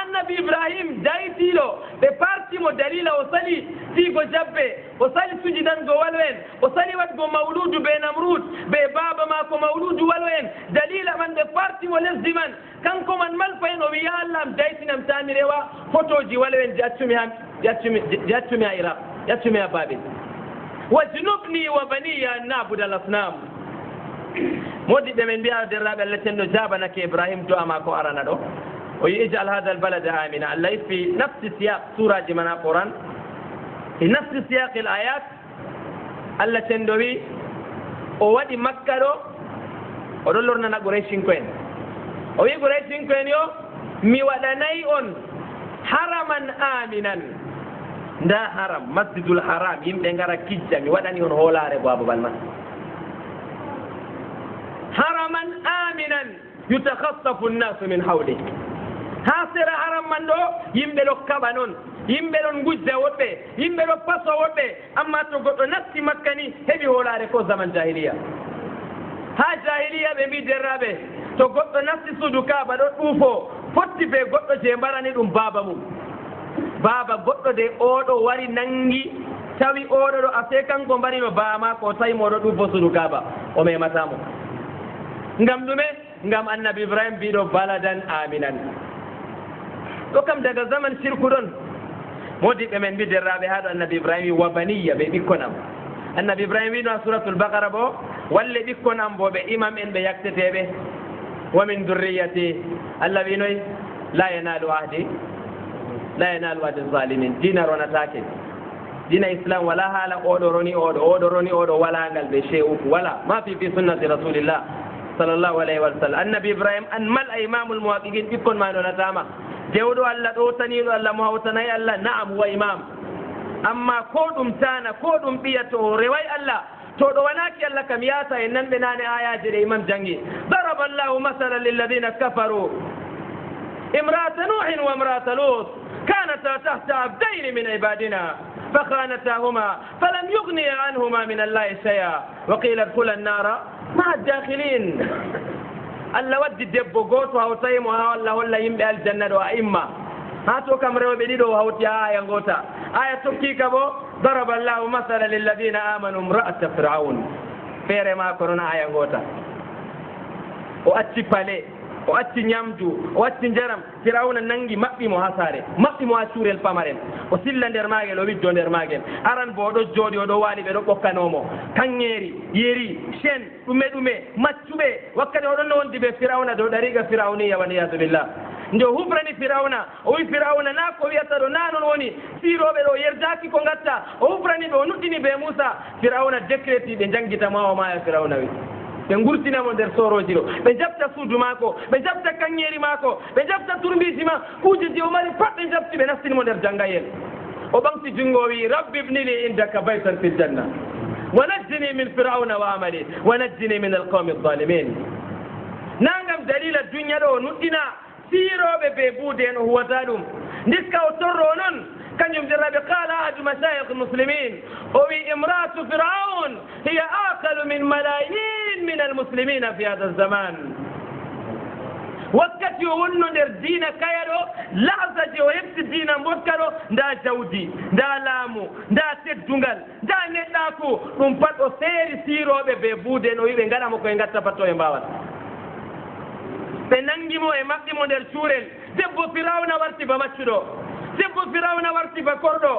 annabi ibrahim daytiɗo ɓe partimo dalila o sali fiigo jabbe o sali sujidango walo en o sali waɗgo mawludu ɓe namrud ɓe baba ma ko mawludu walo en dalila man ɓe partimo lesdi man kanko man malfa en o wi ya allah am daytinam tami rewa photoji walo en jaccumi ha iraq jaccumi ha baɓe wajnubni wa baniya an nabuda al asnam modiɓɓe men mbiya derraɓe allah tenno jabanake ibrahim du'a ma ko arana ɗo o yi ijal hada al balada amina allah fi nafsi siyaq suraji mana quran fi nafsi siyaq al ayat allah tendo wi o waɗi makka ɗo oɗo lornana qurayshinko en o wi qurayshinko en yo mi waɗanayi on haraman aminan nda haram masjidul haram yimɓe ngara kijja mi waɗani on hoolare bo ababal man haraman aminan yutakhassafu nnasu min hawli ha sera haram man ɗo yimɓe ɗo kaɓa noon yimɓe ɗon gujja woɓɓe yimɓe ɗo paso woɓɓe amma to goɗɗo nasti makka ni heɓi hoolare ko zaman jahiliya ha jahiliya ɓe mbi derraɓe to goɗɗo nasti suudu kaaba ɗo ɗuufo fotti be goɗɗo je mbarani ɗum baaba mum baaba goɗɗo de oɗo wari nangi tawi oɗo ɗo ase kanko mbarino baama ko tawi moɗo ɗuufo suudu kaaba o mematamo ngam ɗume ngam annabi ibrahim mbiɗo baladan aminan ɗo kam daga zaman sirku ɗon modiɓɓe men mbi derraɓe haɗo annabi ibrahim wi wa baniya ɓe ɓikkon am annabi ibrahim wino ha suratul baqara bo walle ɓikkon am bo ɓe imam en ɓe yakteteɓe wa min durriyati allah winoy la yanalu ahdi zalimin dina ronatake dina islam wala haala oɗo roni oɗo wala ngal ɓe cheuku wala ma fi sunnati rasulillah sallallahu alayhi wa sallam annabi ibrahim an mal a imamul muhaqiqin ɓikkon ma ɗonatama dewɗo allah ɗo taniɗo allah mo hawtanayi allah na'am wa imam amma ko ɗum tana ko ɗum ɓiya to reway allah to ɗo wanaki allah kam yata e nanɓe nane ayaji ɗe imam jangi daraba allahu masalan lilladina kafaru imra'ata nuhin wa imra'ata lut kanata tahta abdayn min ibadina فخانتاهما فلم يغني عنهما من الله شيئا وقيل ادخلا النار مع الداخلين الله ودي debbo goto hawtaymo ha Allah holla yimɓe aljanna ɗo a imma ha to kam rewɓe ɗiɗo hawti ha aya gota aya tokkika bo daraba allahu masala lilladina amanu imra'ata fir'aun feere ma ko noon aya gota o acci pale o acci ñamdu o acci njaram firawna nangi maɓɓimo ha saare maɓɓimo ha cuurel pamaren o silla nder maagel o widdo nder maagel aran bo oɗo jooɗi oɗo waali ɓe ɗo ɓokkanomo kanŋeeri yeri chaine ɗume maccuɓe wakkati oɗon no wondi ɓe firawna dow ɗariga firawniya waliyadu billah nde o hufrani firawna o wi firawna na ko wiyata ɗo na noon woni siroɓe ɗo yerdaki ko gatta o hufrani ɓe o nuɗɗini ɓe moussa firawna décréti ɓe janggitama o maya firawna wi ɓe gurtinamo nder soroji ɗo ɓe jabta suudu maako ɓe jabta kanŋeeri maako ɓe jabta turbiji ma kuujeji o mari pat ɓe jabti ɓe nastinimo nder jangayel o ɓamti junngo o wi rabbi ibnili indaka baytan fi ljanna wa najjini min firawna wa amali wa najjini min alqawmi aldalimin nangam dalila duña ɗo o nuɗɗina siroɓe ɓe buude en o huwata ɗum ndiska o torro noon kañum derraɓe qala ahadu mashayikh muslimin o wi imratu firaun hiya aqalu min malayin min almuslimina fi hada zaman wakkati o wonno nder diina kaya ɗo lahza je o heɓti diina mbotka ɗo nda jawdi nda laamu nda teddungal nda neɗɗaku ɗum pat o seeri siroɓe ɓe buude en o wi ɓe gaɗamo koye gatta patto e mbawat ɓe nangimo e maɓɓimo nder cuurel debbo firawna warti ba maccuɗo debbo firawna warti ba korɗo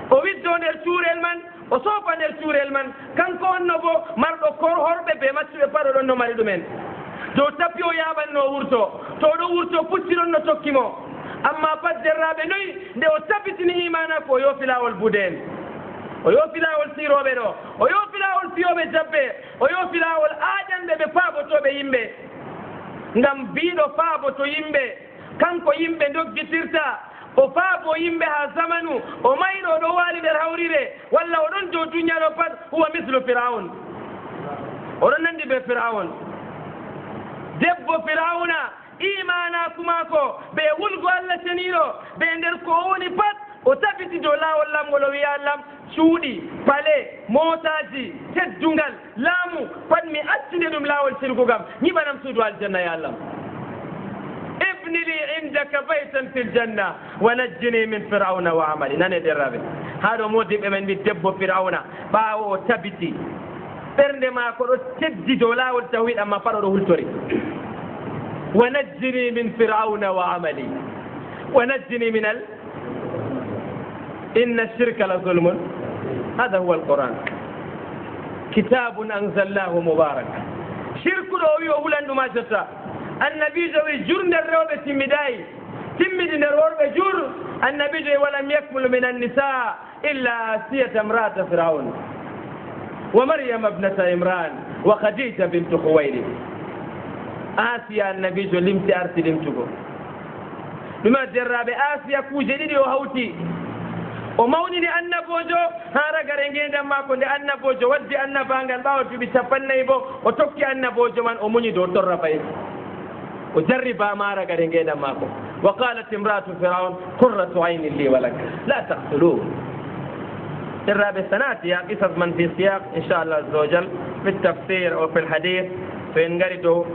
o widdo nder cuurel man o soopa nder cuurel man kanko onno bo marɗo horɓe ɓe maccuɓe pat oɗon no mari ɗumen dow tappi o yaɓanno wurto to oɗo wurto pucciɗon no tokkimo amma pat derraɓe noyi nde o tabbitini imana ko o yoofi lawol buude en o yoofi lawol siroɓe ɗo o yoofi lawol fiyoɓe jabbe o yoofi lawol aaƴanɓe ɓe paabotoɓe yimɓe ngam mbiɗo faabo to yimɓe kanko yimɓe doggitirta o faabo yimɓe ha zamanu o mayɗo ɗo waali nder hawrire walla oɗon dow duñaɗo pat huwa mislu firaun oɗon nandi ɓe firaun debbo firawna imanaku maako ɓe wulgo allah ceniɗo ɓe nder ko woni pat o tabiti dow laawol lamgol o wiya lam cuuɗi pale motaji teddungal laamu pat mi accinde ɗum laawol sirgugam ñiɓanam suudu aljanna ya allah ibni li indaka baytan fi ljanna wa najjini min firawna wa amali nane derraɓe haa ɗo modiɓɓe men mbi debbo firawna ɓaawo o tabiti ɓernde maako ɗo teddi dow laawol tawhid amma pat oɗo hultori wa najjini min firawna wa amali wa najjini min al إن الشرك لظلم هذا هو القرآن كتاب أنزلناه مبارك شرك روي وولن ما جتا النبي جوي جور نروب تمداي تمد نروب جور النبي جوي ولم يكمل من النساء إلا آسية امرأة فرعون ومريم ابنة عمران وخديجة بنت خويلد آسيا النبي جوي لمت أرتي لمتكو لما جرب آسيا كوجدي وهوتي o mawnini annabojo ha ragare ngendam mako nde annabojo waddi annabangal ɓawa duuɓi 50 bo o tokki annabojo man o muñi dow torra fayi o jarri bama ragare ngendam mako wa qalat imratu firaun qurratu aynin li walak la taqtuluhu derraɓe sanati ya qisas man fi siyaq inchallah azza wa jal fi ltafsir o fi lhadith so en ngari dow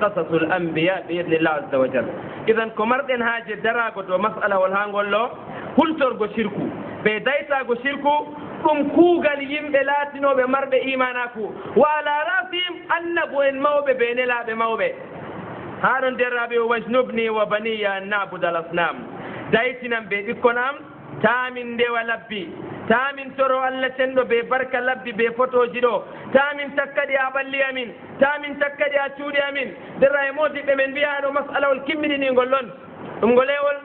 qasasu l ambiya bi idnillah azza wa jal idan ko marɗen haaje darago dow masala wol ha ngol ɗo hultorgo shirku ɓe daytago shirku ɗum kuugal yimɓe laatinoɓe marɓe imanaku wa ala rasihim annabo en mawɓe ɓe nelaɓe mawɓe ha ɗon derraɓe o wajnubni wa baniya an nabuda al asnam daytinan ɓe ɓikkon am tamin ndewa labbi tamin toro allah cenɗo ɓe barka labbi ɓe photoji ɗo tamin takkaɗi ha ɓalli amin tamin takkaɗi ha cuuɗi amin derra e modiɓɓe men mbiyaɗo masalawol kimmiɗinigol ɗon ɗum ngolewol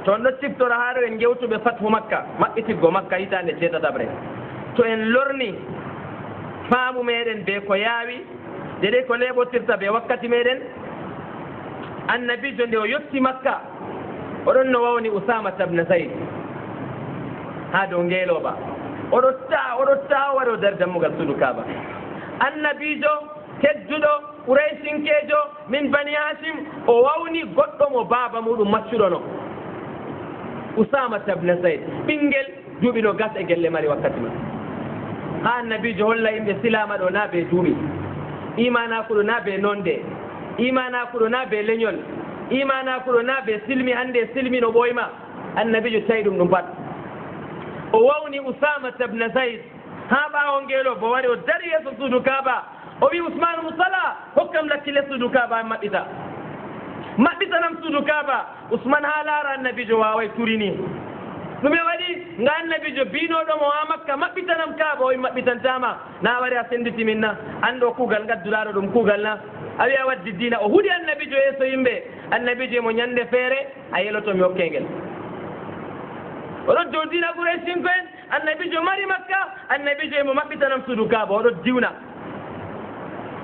to on ɗo siftora haa ɗo en gewtuɓe fathu makka maɓɓitiggo makka hitande 17 to en lorni faamu meɗen be ko yaawi deɗe ko leɓotirta ɓe wakkati meɗen annabijo nde o yetti makka oɗon no wawni usama tabne zayd haa dow ngeeloɓa oɗo taa waɗo nder dammugal suudu kaaba annabijo tedduɗo ɓuraysinkejo min bani hashim o wawni goɗɗo mo baaba muɗum maccuɗono usama tabne zayd ɓinguel duuɓi no gas e gelle mari wakkati ma ha annabijo holla yimɓe silama ɗo na ɓe duuɓi imanakuɗo na ɓe nonde imanakuɗo na ɓe leñol imanakuɗo na ɓe silmi hande silmi no ɓoyma annabijo tawi ɗum pat o wawni usama tabne zayd ha ɓawo ngelo bo wari o dari yeeso suudu kaaba o wi usman musala hokkam lakkile suudu kaaba maɓɓitanam suudu kaaba usman ha laara annabijo waway turini ɗume waɗi nga annabijo binoɗomo ha makka maɓɓitanam kaaba o wi maɓɓitantama na wari a senditimin na anɗo kuugal gadduraɗo ɗum kuugal na a wi a waddi dina o huuɗi annabijo yeeso yimɓe annabijo mo ñande feere a yelotomi hokkengel oɗo dow dina ɓuraysin fen annabijo mari makka annabijo emo maɓɓitanam suudu kaaba oɗo diwna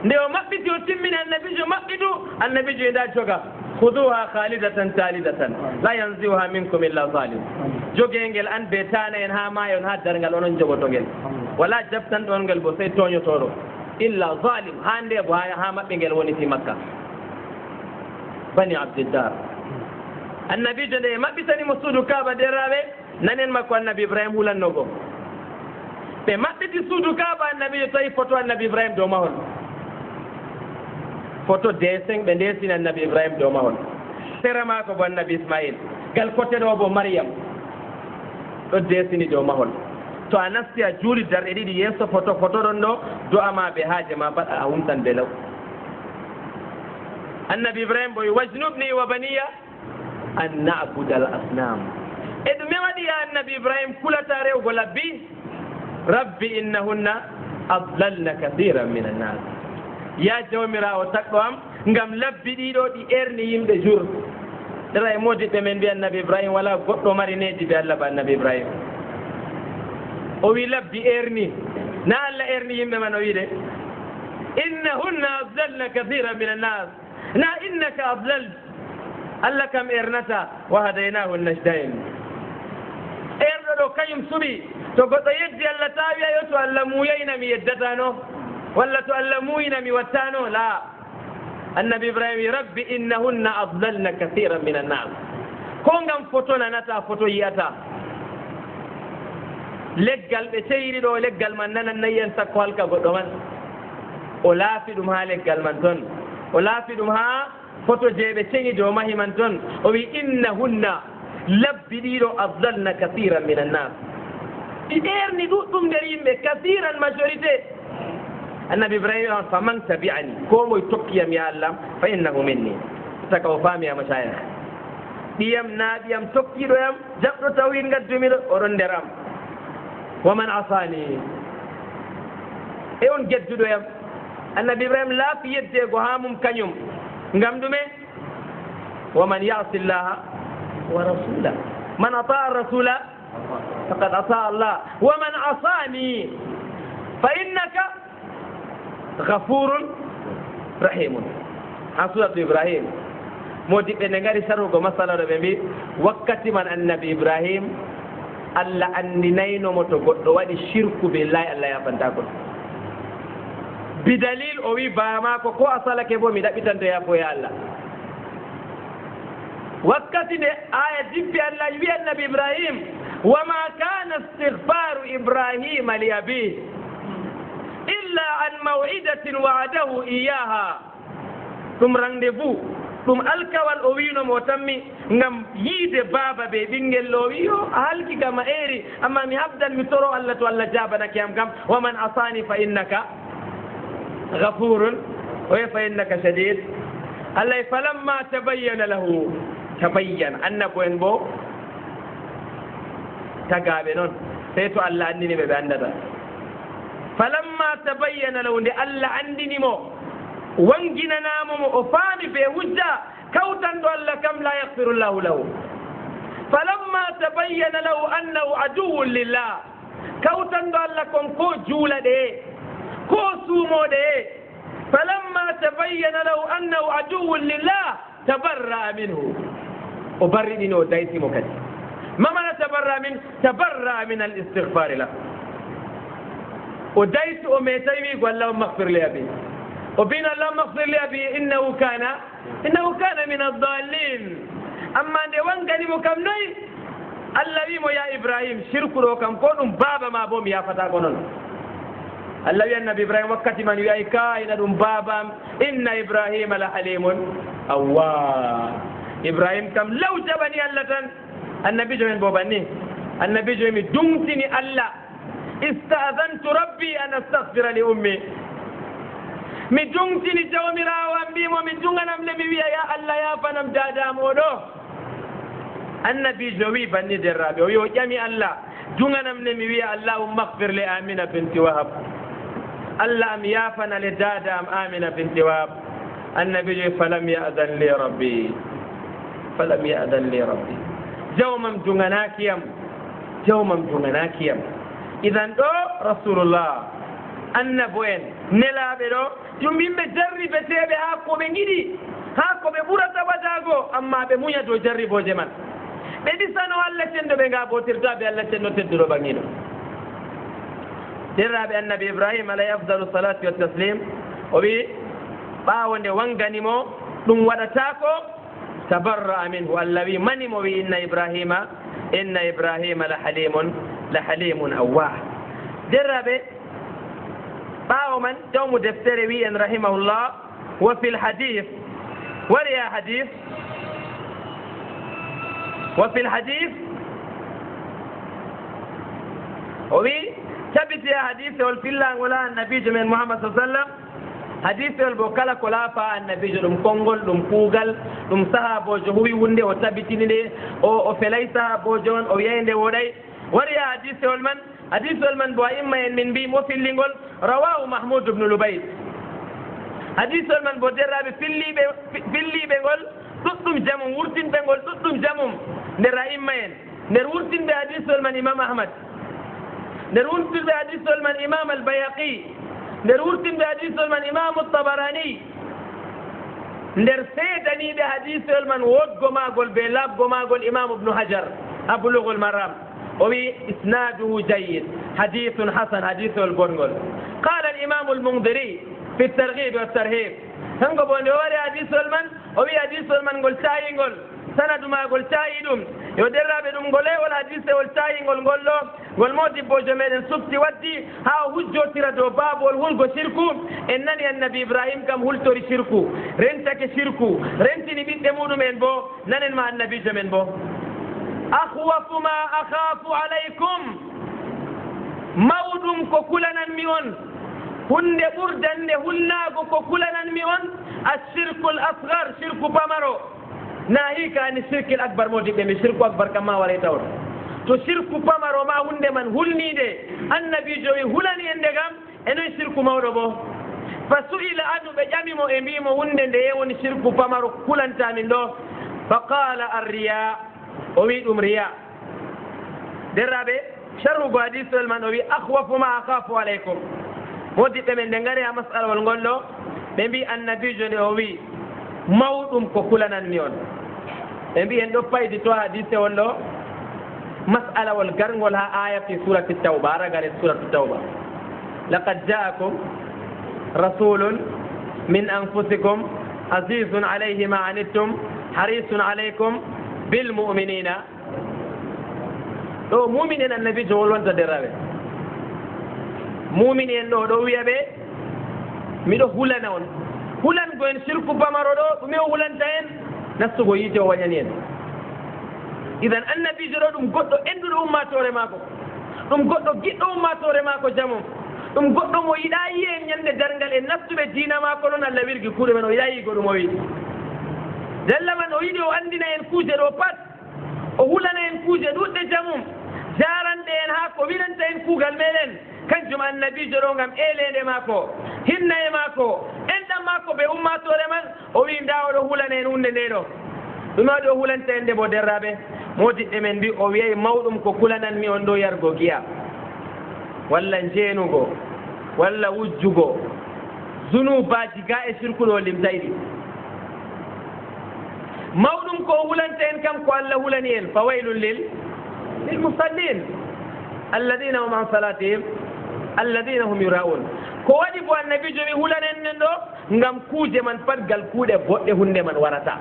nde o maɓɓiti o timmini annabijo maɓɓitu annabijo e nda joga huduha khalidatan talidatan la yanziuha minkum illa zalim jogengel an be tana en ha mayon ha dargal onon jogotogel wala jabtan ɗon ngel bo sey toñotoɗo illa zalim ha nde bo ha maɓɓe ngel woni fi makka bani abdiddar annabijo nde maɓɓitanimo suudu kaaba derraɓe nanen makko annabi ibrahima hulannogo ɓe maɓɓiti suudu kaaba annabijo tawi photo annabi ibrahima dow mahol photo dessin ɓe ndesini annabi ibrahima dow mahol sera mako bo annabi ismail gal côté ɗo bo mariam ɗo desini dow mahol to a nasti a juuli darɗe ɗiɗi yesso photo ɗon ɗo do'ama ɓe haaje ma pat a humtan be law annabi ibrahima bo wajnubni wa baniya an na'buda al asnam e ɗume waɗi ya annabi ibrahima kulata rewgo labbi rabbi innahunna adlalna kathiran min annas ya jawmirawo takɗo am ngam labbi ɗiɗo ɗi erni yimɓe jour ɗera e modiɓɓe men mbi annabi ibrahima wala goɗɗo mari needi ɓe allah ba annabi ibrahima o wi labbi erni na allah erni yimɓe man o wi de innahunna adlalna kathiran min annas na innaka adlalt allah kam ernata wa hadaynahu najdain erɗo ɗo kañum suɓi to goɗɗo yeddi allah tawi ayo to allah muyayna mi yeddatano walla to allah muyina mi wattano la annabi ibrahima wi rabbi innahunna adlalna kathiran min annas ko ngam photo nanata photo yiyata leggal ɓe seyri ɗo leggal man nanan nayi en sakko halka goɗɗo man o laafi ɗum ha leggal man toon o laafi ɗum ha photo je ɓe ceŋi dow mahi man toon o wi innahunna labbi ɗiɗo adlalna kathiran min annas ɗi ɗerni ɗuɗɗum nder yimɓe kathiran majorité annabi ibrahima faman tabi'ani ko moye tokkiyam ya allah fa innahu minni saka o faamiyama saya ɗiyam na ɗiyam tokkiɗoyam jaɓɗo tawi gaddumiɗo oɗon nder am waman asani e on gedduɗoyam annabi ibrahima laafi yeddego ha mum kañum ngam ɗume waman yasi llaha wa rasula man ataa rasula faqad ata allah waman asani fa innaka gafurun rahimun ha suratu ibrahim modiɓɓe nde ngari sarrugo masala ɗo ɓe mbi wakkati man annabi ibrahim allah andinaynomo to goɗɗo waɗi shirku billahi allah yafantako bidalil o wi bamako ko a salake bo mi ɗaɓɓitanto yafo ya allah wakkati nde aya dibbi allah wi annabi ibrahim wama kana istigfaru ibrahima li abih illa an maw'idatin wa'adahu iyaha ɗum rendez-vous ɗum alkawal o winomo o tammi ngam yiide baaba ɓe ɓinngel o wi yo a halki kam a eeri amma mi habdan mi toro allah to allah jabanake am kam waman asani fa innaka gafurun o wi fa innaka shadid allah falamma tabayyana lahu tabayyana annabo en bo tagaɓe noon sey to allah andini ɓe ɓe andata falamma tabayyana lahu nde allah andinimo wanginanamomo o faami be hujja kawtanɗo allah kam la yahfiru llahu lahu falamma tabayyana lahu annahu aduwwun lillah kawtanɗo allah kon ko juulaɗe ko suumoɗe falamma tabayyana lahu annahu aduwwun lillah tabarra'a minhu o barriɗini o daytimo kadi mamana tabarra'a min al istighfari lah o daytu o metay wiigo allahumma ahfir li abi o bino allahumma ahfir li abi innahu kana min addallin amma nde wanganimo kam noyi allah wimo ya ibrahim shirku ɗo kam ko ɗum baaba ma bo mi yafata ko noon allah wi annabi ibrahima wakkati man wi ay kayna ɗum babam inna ibrahima la halimun awwa ibrahim kam law jaɓani allah tan annabijo men bo banni annabijo mi dumtini allah ista'dhantu rabbi an astaghfira li ummi mi dungtini jawmirawo am mbimo mi dunganam le mi wiya ya allah yafanam dadamoɗo annabijo wi banni derraɓe o yo ƴami allah dunganam le mi wiya allahumma ighfir li amina binti wahab allah am yafana le dada am amina binti wahab annabijo falam ya'dan li rabbi falam ya'dan li rabbi jawmam dunganakiyam idan ɗo rasulullah annabo en nelaɓe ɗo ɗum yimɓe jarribeteɓe ha ko ɓe giɗi ha ko ɓe ɓurata waɗago amma ɓe muña dow jarriboje man ɓe ɗisano allah cenɗo ɓe gabotirtaɓe allah cenɗo tedduɗo ɓangiɗo derraɓe annabi ibrahima alayhi afdalu salatu wa taslim o wi ɓawo nde wanganimo ɗum waɗatako tabarra'a minhu allah wi manimo wi inna ibrahima la halimun awwah derraɓe ɓawo man jawmu deftere wi en rahimahullah wa fi lhadith wariya hadith وفي الحديث وفي ثبت يا حديث والفلا ولا النبي من محمد صلى الله عليه وسلم حديث البوكالا كلا فا النبي دم كونغول دم كوغال دم صحابو جهوي وندي وثبتني دي او فلاي صحابو جون او يندي وداي وريا حديث المن بو اما من بي مو في اللينغول رواه محمود بن لبيد حديث المن بو درابي في اللي بيقول تطم جمم ورتين بنقول تطم جمم نرائم مين نرورتين بحديث المن إمام أحمد نرورتين بحديث المن إمام البيهقي نرورتين بحديث المن إمام الطبراني نرسيدني بحديث المن وقو ما قول بلاب ما قول إمام ابن حجر أبلغ المرام وفي إسناده جيد حديث حسن حديث البرنغل قال الإمام المنذري في الترغيب والترهيب هنقبون يوري حديث المن وفي حديث المن قل تاينقل سند ما قل تايدم يدرى بدم قولي والحديث والتاينقل قولو والموت بوجمين سبتي ودي ها هجو تردو باب والهلقو شركو إنني النبي إبراهيم كم هلتوري شركو رنتك شركو رنتني بيت دمونو من بو ننن مع النبي جمين بو أخوف ما أخاف عليكم مودم كوكولنا ميون هند بردن هلناغو كوكولنا ميون الشرك الأصغر شرك بامرو ناهيك عن الشرك الأكبر موجب من الشرك أكبر كما وريتور تو شرك بامرو ما هند من هلني دي النبي جوي هلني عندهم إنه الشرك موربو فسئل عنه بجامع إميمو هند دي يون الشرك بامرو كلن تامن دو فقال الرياء أويد رياء درابي شرح حديث المنوي أخوف ما أخاف عليكم ودي من دنگاري مسألة والنقول له بنبي النبي جوني أوي موتهم كوكولانا نيون بنبي عندو فايد تو حديث والله مسألة والقرن والها آية في سورة التوبة رجال سورة التوبة لقد جاءكم رسول من أنفسكم عزيز عليه ما عنتم حريص عليكم بالمؤمنين دو مؤمنين النبي جول وانت دراوي مؤمنين دو ويابي ميدو هولنا اون هولان غين شركو بامارو دو ميو هولان تاين نسوغو ييتو وانيان اذا النبي جرو دوم غودو اندو امما توري ماكو دوم غودو غيدو امما توري ماكو جامو دوم غودو مو يدا يي ñande dargal e naftube diina mako non Allah wirgi kuure men o yayi godo mo wi dalla man o yiɗi o andina en kuuje ɗo pat o hulana en kuuje ɗuɗɗe jamum jarande en ha ko winanta en kuugal meɗen kanjum annabijo ɗo gam elede mako hinna e mako enɗam mako ɓe ummatore man o wi nda oɗo hulana en hunde nde ɗo ɗum waɗi o hulanta en nde bo derraɓe modiɗɗe men mbi o wiyay mawɗum ko kulananmi on ɗo yargo giya walla jeenugo walla wujjugo zunubaji ga e sirkuɗo limtayɗi mawɗum ko hulanta en kam ko Allah hulani en fawailun lilmusallin alladina hum an salatihim alladina hum yura'un ko waɗi bo annabi jomi hulanen nen ɗo ngam kuuje man pat gal kuuɗe boɗɗe hunde man warata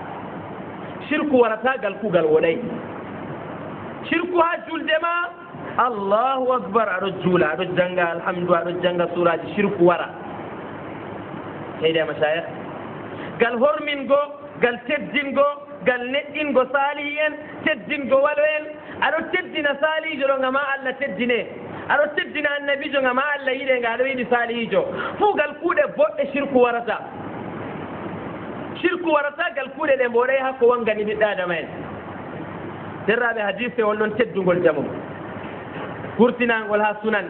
shirku warata gal kuugal woɗay shirku ha julde ma allahu akbar aɗo juula aɗo janga alhamdu aɗo janga suraji shirku wara heyde mashayikh gal hormingo gal teddingo gal neɗɗingo saalihi en teddingo walo en aɗo teddina saalihijo ɗo ngama Allah teddine aɗo teddina annabijo ngama Allah yiɗe nga aɗo yiɗi saalihijo fuu gal kuuɗe boɗɗe shirku warata gal kuuɗe ɗe mboɗay hakko wangani ɓiɗɗo adama en derraɓe hadise wol ɗon teddugol jamum kurtinangol ha sunan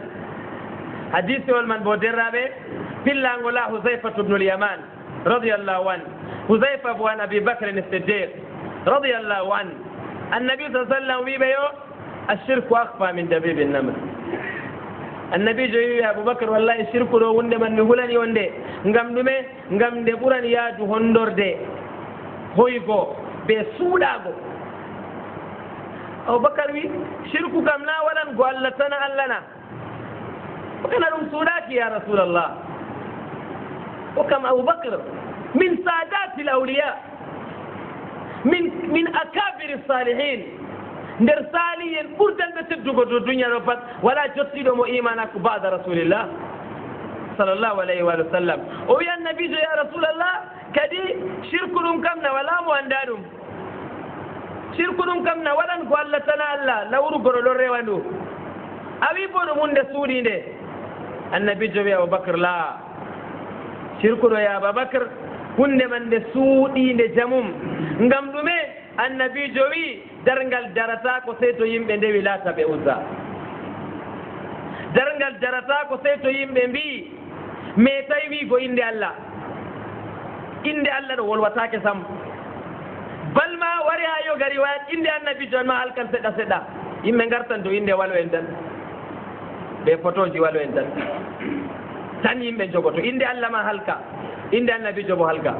hadise wol man bo derraɓe pillangol ha husayfatu bnul yaman radiallahu an husayfa bo an abi bacre siddiq radiallahu an annabi sa sallam wiɓe yo ashirku akfa min dabibi namr annabi jo wi aboubacar wallahi shirku ɗo wonde man mi hulani on nde ngam ɗume ngam nde ɓurani yaadu hondorde hoygo ɓe suuɗago aboubacar wi shirku kam na waɗan go allah tana allah na o kana ɗum suuɗaki ya rasulallah o kam aboubacar min sadati l awliya min akabiri salihin nder saali en ɓurdanɓe teddugo do duniya ɗo pat wala jottiɗo mo imana ko bada rasulillah sallllahu alayhi wa sallam o wi annabijo ya rasulallah kadi shirku ɗum kam na wala mo anda ɗum shirku ɗum kam na waɗan ko allah tana allah lawrugoɗo ɗon rewa ndu a wi bo ɗum hunde suuɗinde annabijo wi aboubacar la shirku ɗo ya aboubacar hunde man nde suuɗinde jamum ngam ɗume annabijo wi darngal darata ko sey to yimɓe ndewi laata ɓe uzza darngal darata ko sey to yimɓe mbi mais tawi wiigo inde allah ɗo wolwatake sam balma wari ha yo gari wa inde annabijo ma halkan seɗɗa seɗɗa yimɓe gartan to inde walo en tan ɓe photoji walo en tan yimɓe jogoto inde allah ma halka inde annabijo bo halka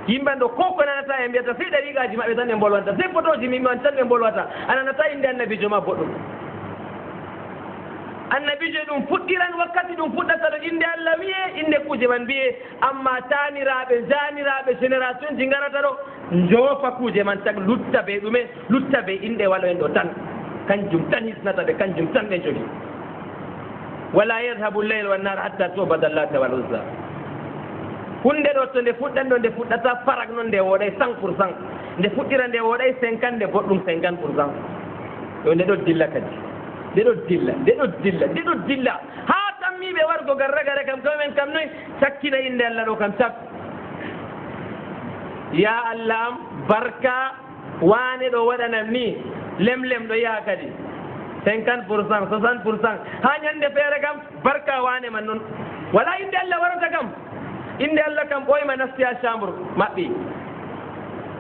yimɓe ɗo ko nanata e mbiyata sey ɗariƙaji maɓɓe tan ɓe bolwanta sey photoji mimman tan ɓe bolwata a nanata inde annabijo ma boɗɗum annabijo ɗum fuɗɗiran wakkati ɗum fuɗɗata ɗo inde allah wiye inde kuje man mbiye amma taniraɓe janiraɓe génération ji garata ɗo joofa kuje man tag lutta ɓe ɗume lutta ɓe inde walo en ɗo tan kanjum tan hisnata ɓe kanjum tan ɓe jogi wala yadhabu lleyl wannar hatta tubada llata wal uzza hunde ɗo to nde fuɗɗan ɗo nde fuɗɗata farak noon nde woɗay 100%, nde fuɗɗira nde woɗay 50, nde goɗɗum 50%. yo nde ɗo dilla kadi nde ɗo dilla ha tammiɓe wargo garragare kam kamen kam noy sakkina inde allah ɗo kam sak ya allah am barka wane ɗo waɗanam ni lemlem ɗo yaha kadi 50%, 60%. ha ñande feere kam barka wane man noon wala inde allah warata kam inde allah kam ɓoyma nasti ha chambre maɓɓi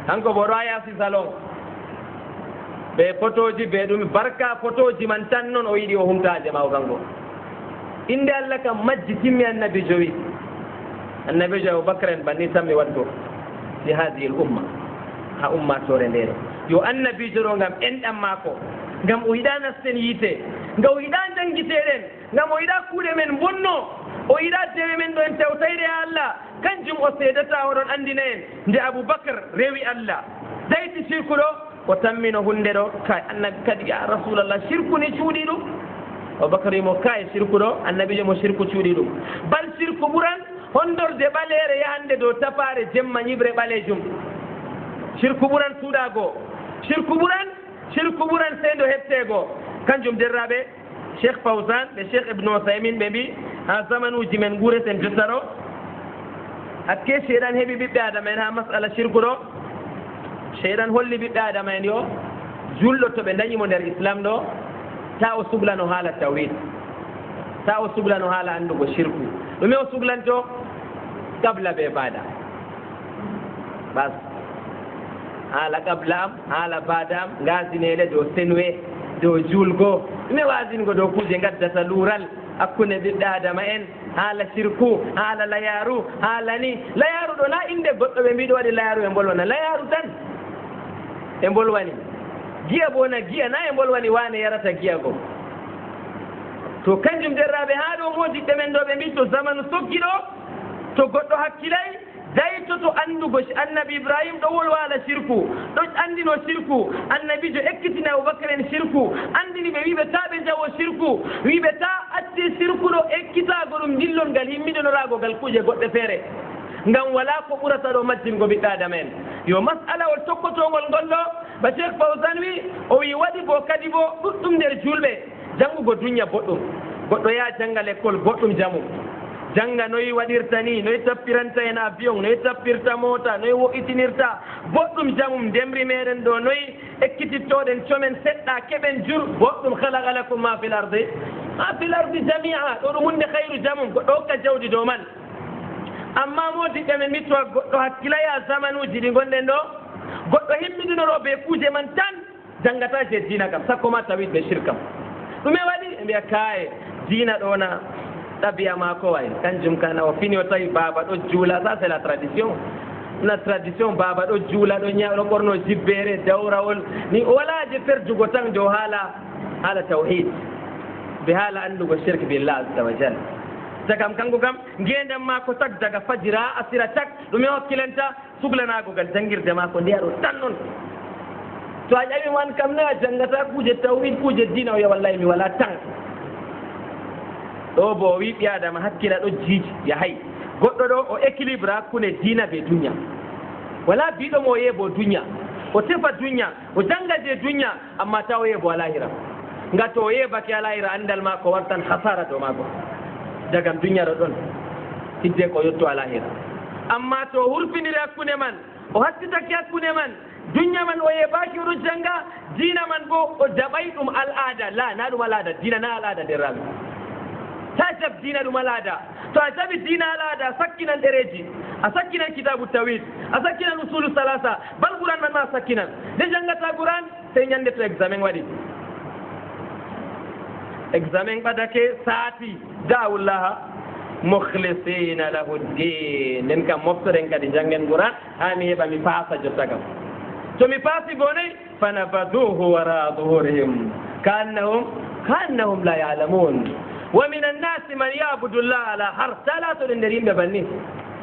hanko bo ɗo a yaasi salon ɓe photoji ɓe ɗum barka photoji man tan noon o yiɗi o humtaje ma o kanko inde allah kam majji timmi annabijo wi annabijo aboubacar en banni tan mi waddo li hadihi l umma ha ummatore ndere yo annabijo ɗo ngam enɗam maako ngam o yiɗa nasten yiite ngam o yiɗa jangguiteɗen ngam o yiɗa kuuɗe men bonno o yiɗa dewe men ɗo en tewtayde ha allah kanjum o seedata oɗon andina en nde aboubacar rewi allah dayti sirku ɗo o tammino hunde ɗo kay annabi kadi ya rasulallah sirku ni cuuɗi ɗum aboubacar wimo kay sirku ɗo annabijo mo sirku cuuɗi ɗum bal sirku ɓuran hondorde ɓaleere yahande dow tapare jemma ñibre ɓalejum sirku ɓuran suuɗago sirku ɓuran seydo heɓtego kanjum derraɓe cheikh fawsan ɓe cheikh ibnu usaymin ɓe mbi ha zamanuji men guureten jotta ɗo hakke cheyɗan heeɓi ɓiɓɓe adama en ha masala sirku ɗo cheyɗan holli ɓiɓɓe adama en yo julɗo to ɓe dañimo nder islam ɗo ta o suhlano haala tawhid ta o suhlano haala andugo sirku ɗume o suhlanto qabla ɓe baada bas haala qabla am haala baada am gasinele dow senwe dow julgo ɗume wasingo dow kuje gaddata luural hakkunde ɓiɓɓe adama en haala sirku haala layaru haala ni layaru ɗo na inde goɗɗo ɓe mbiɗo waɗi layaru e bolwana layaru tan e bolwani giya bo na giya na e bolwani wane yarata giya go to kanjum derraɓe ha ɗo mojiɗɗe men ɗo ɓe mbi to zamanu soggi ɗo to goɗɗo hakkilay daytoto andugo annabi ibrahim ɗo wolwa ala sirku ɗo andino sirku annabijo ekkitini aboubacar en sirku andini ɓe wiɓe ta ɓe jawo sirku wiɓe ta acci sirku ɗo ekkitago ɗum dillol ngal himmiɗonorago ngal kuje goɗɗe feere ngam wala ko ɓurata ɗo majjingo ɓiɓɓe adama en yo masalawol tokkotogol ngol ɗo ba cheikh fawsan wi o wi waɗi bo kadi bo ɗuɗɗum nder julɓe janngugo duña boɗɗum goɗɗo yaha jannga l'école boɗɗum jamu janga noyi waɗirta ni noyi tappiranta en avion noyi tappirta mota noyi wo'itinirta boɗɗum jamum ndemri meɗen ɗo noyi ekkitittoɗen comen seɗɗa keɓen jur boɗɗum halaqa lakum ma fil ardi jamia ɗo ɗum hunde hayru jamum goɗɗo hokka jawdi dow man amma modiɓɓe men mittowa goɗɗo hakkilaya zamanuji ɗi gonɗen ɗo goɗɗo himmiɗinoro ɓe kuuje man tan jangata je dina kam sakko ma tawit ɓe shirkam ɗume waɗi ɓe mbiya kaye dina ɗona ɗabiya mako way kanjum kana o fini o tawi baba ɗo juula ça c'est la tradition baba ɗo juula ɗo ñaɗo ɓorno jibbere dawrawol ni walaje perdugo tan dow haala tawhid be haala andugo shirque billah azza wa jal jagam kanko kam ngendam mako tak daga fajira asira tak ɗume hokkilenta suglanagogal jangirde mako ndiya ɗo tan noon to a ƴawi man kam ne a jangata kuje tawhid kuje dina o ya wallahi mi wala tan ɗo bo o wi ɓi adama hakkila ɗo jiiji yahay goɗɗo ɗo o équilibre hakkunde dina be duña wala biɗomo o yeebo duña o tefa duña o janga je duña amma taw o yeebo alahira ngat o yeebake alahira andal ma ko wartan hasara dow maako jagam duña ɗo ɗon hidde ko yetto alahira amma to hurfiniri hakkunde man o hattitake hakkunde man duña man o yeebaki oɗo janga dina man bo o jaɓay ɗum al'ada la na ɗum al'ada dina na al'ada derraɓe ta jab dina ɗum al'ada to a jaɓi dina al'ada a sakkinan ɗereji a sakkinan kitabu tawhid a sakkinan usulu salasa bal ɓuran man ma a sakkinan nde jangata ɓuran sey ñande to examen waɗi examen ɓadake saati da'awullaha mukhlisina lahu ddin nden kam moftoɗen kadi janggen ɓuran ha mi heeɓa mi paasa jotta kam to mi paasi bonoy fanabaduhu wara zuhurihim kaannahum la ya'lamun wa min annasi man yabudu llah ala har talato ɗen nder yimɓe banni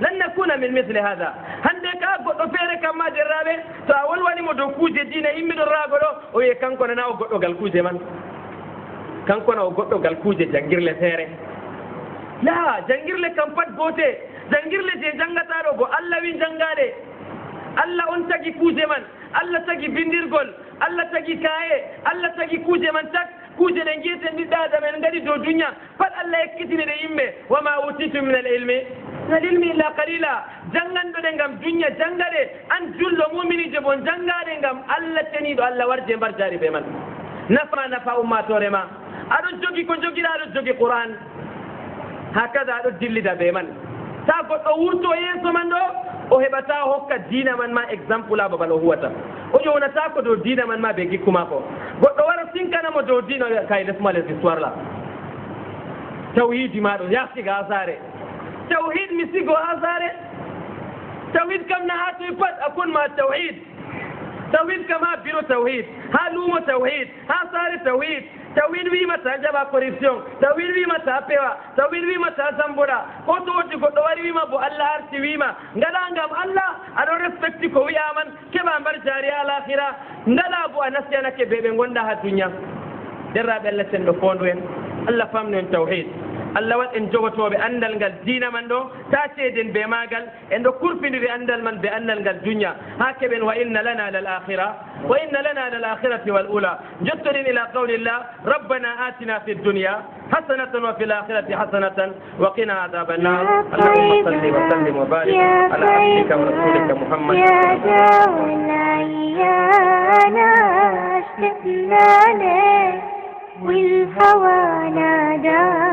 lan nakuna min misle hada hande ka goɗɗo feere kam ma derraɓe to a wolwanimo dow kuuje diina yimmiɗo raago ɗo o wiye kanko nana o goɗɗogal kuuje man kanko na o goɗɗogal kuuje jangirle feere la jangirle kam pat goote jangirle je jangataɗo bo allah wi jangaɗe allah on tagi kuuje man allah tagi bindirgol allah tagi kaye allah tagi kuuje man tak kuuje ɗe jeyeten ɓiɓɓe adama en ngaɗi dow duña pat allah ekkitini ɗe yimɓe wama utitu min al ilmi illa qalila janganɗo ɗe ngam duña jangaɗe an julɗo muminijo bon jangaɗe ngam allah teniɗo allah warje mbar jaari ɓe man nafa ummatore ma aɗo jogi ko jogiɗa aɗo jogi qur'an hakada aɗo dillida ɓe man ta goɗɗo wurto yeeso man ɗo o heɓata hokka diina man ma exemple a babal o huwata o ƴownata ko dow diina man ma ɓe gikku mako goɗɗo wara sinkanamo dow diina kay laisse-moi les histoires là tawhidi maɗo yasiga ha saare tawhid mi sigo ha saare tawhid kam na ha toye pat a kon ma tawhid tawhid kam ha biro tawhid ha luumo tawhid ha saare tawhid wimata jaɓa corruption tawhid wimata pewa tawhid wimata samboɗa ko to wotti goɗɗo wari wima bo allah arti wima ngaɗa ngam allah aɗo respecti ko wiyaman keɓa mbar jaari ha lahira ngaɗa bo a nastiyanake ɓe gonɗa ha duña derraɓe allah sen ɗo fondu en allah famnu en tawhid allah wat en jogotoɓe andal ngal diina man ɗo ta ceeden be magal en ɗo kurfidiri andal man be andal ngal duña ha keɓen wa inna lana lal akhirati wal ula jottoɗen ila qawlillah rabbana atina fi dunya hasanatan wa fil akhirati hasanatan wa qina adhaban nar allahumma salli wa sallim wa barik ala abdika wa rasulika muhammad يا دوليانا اشتقنا لك والهوى نادانا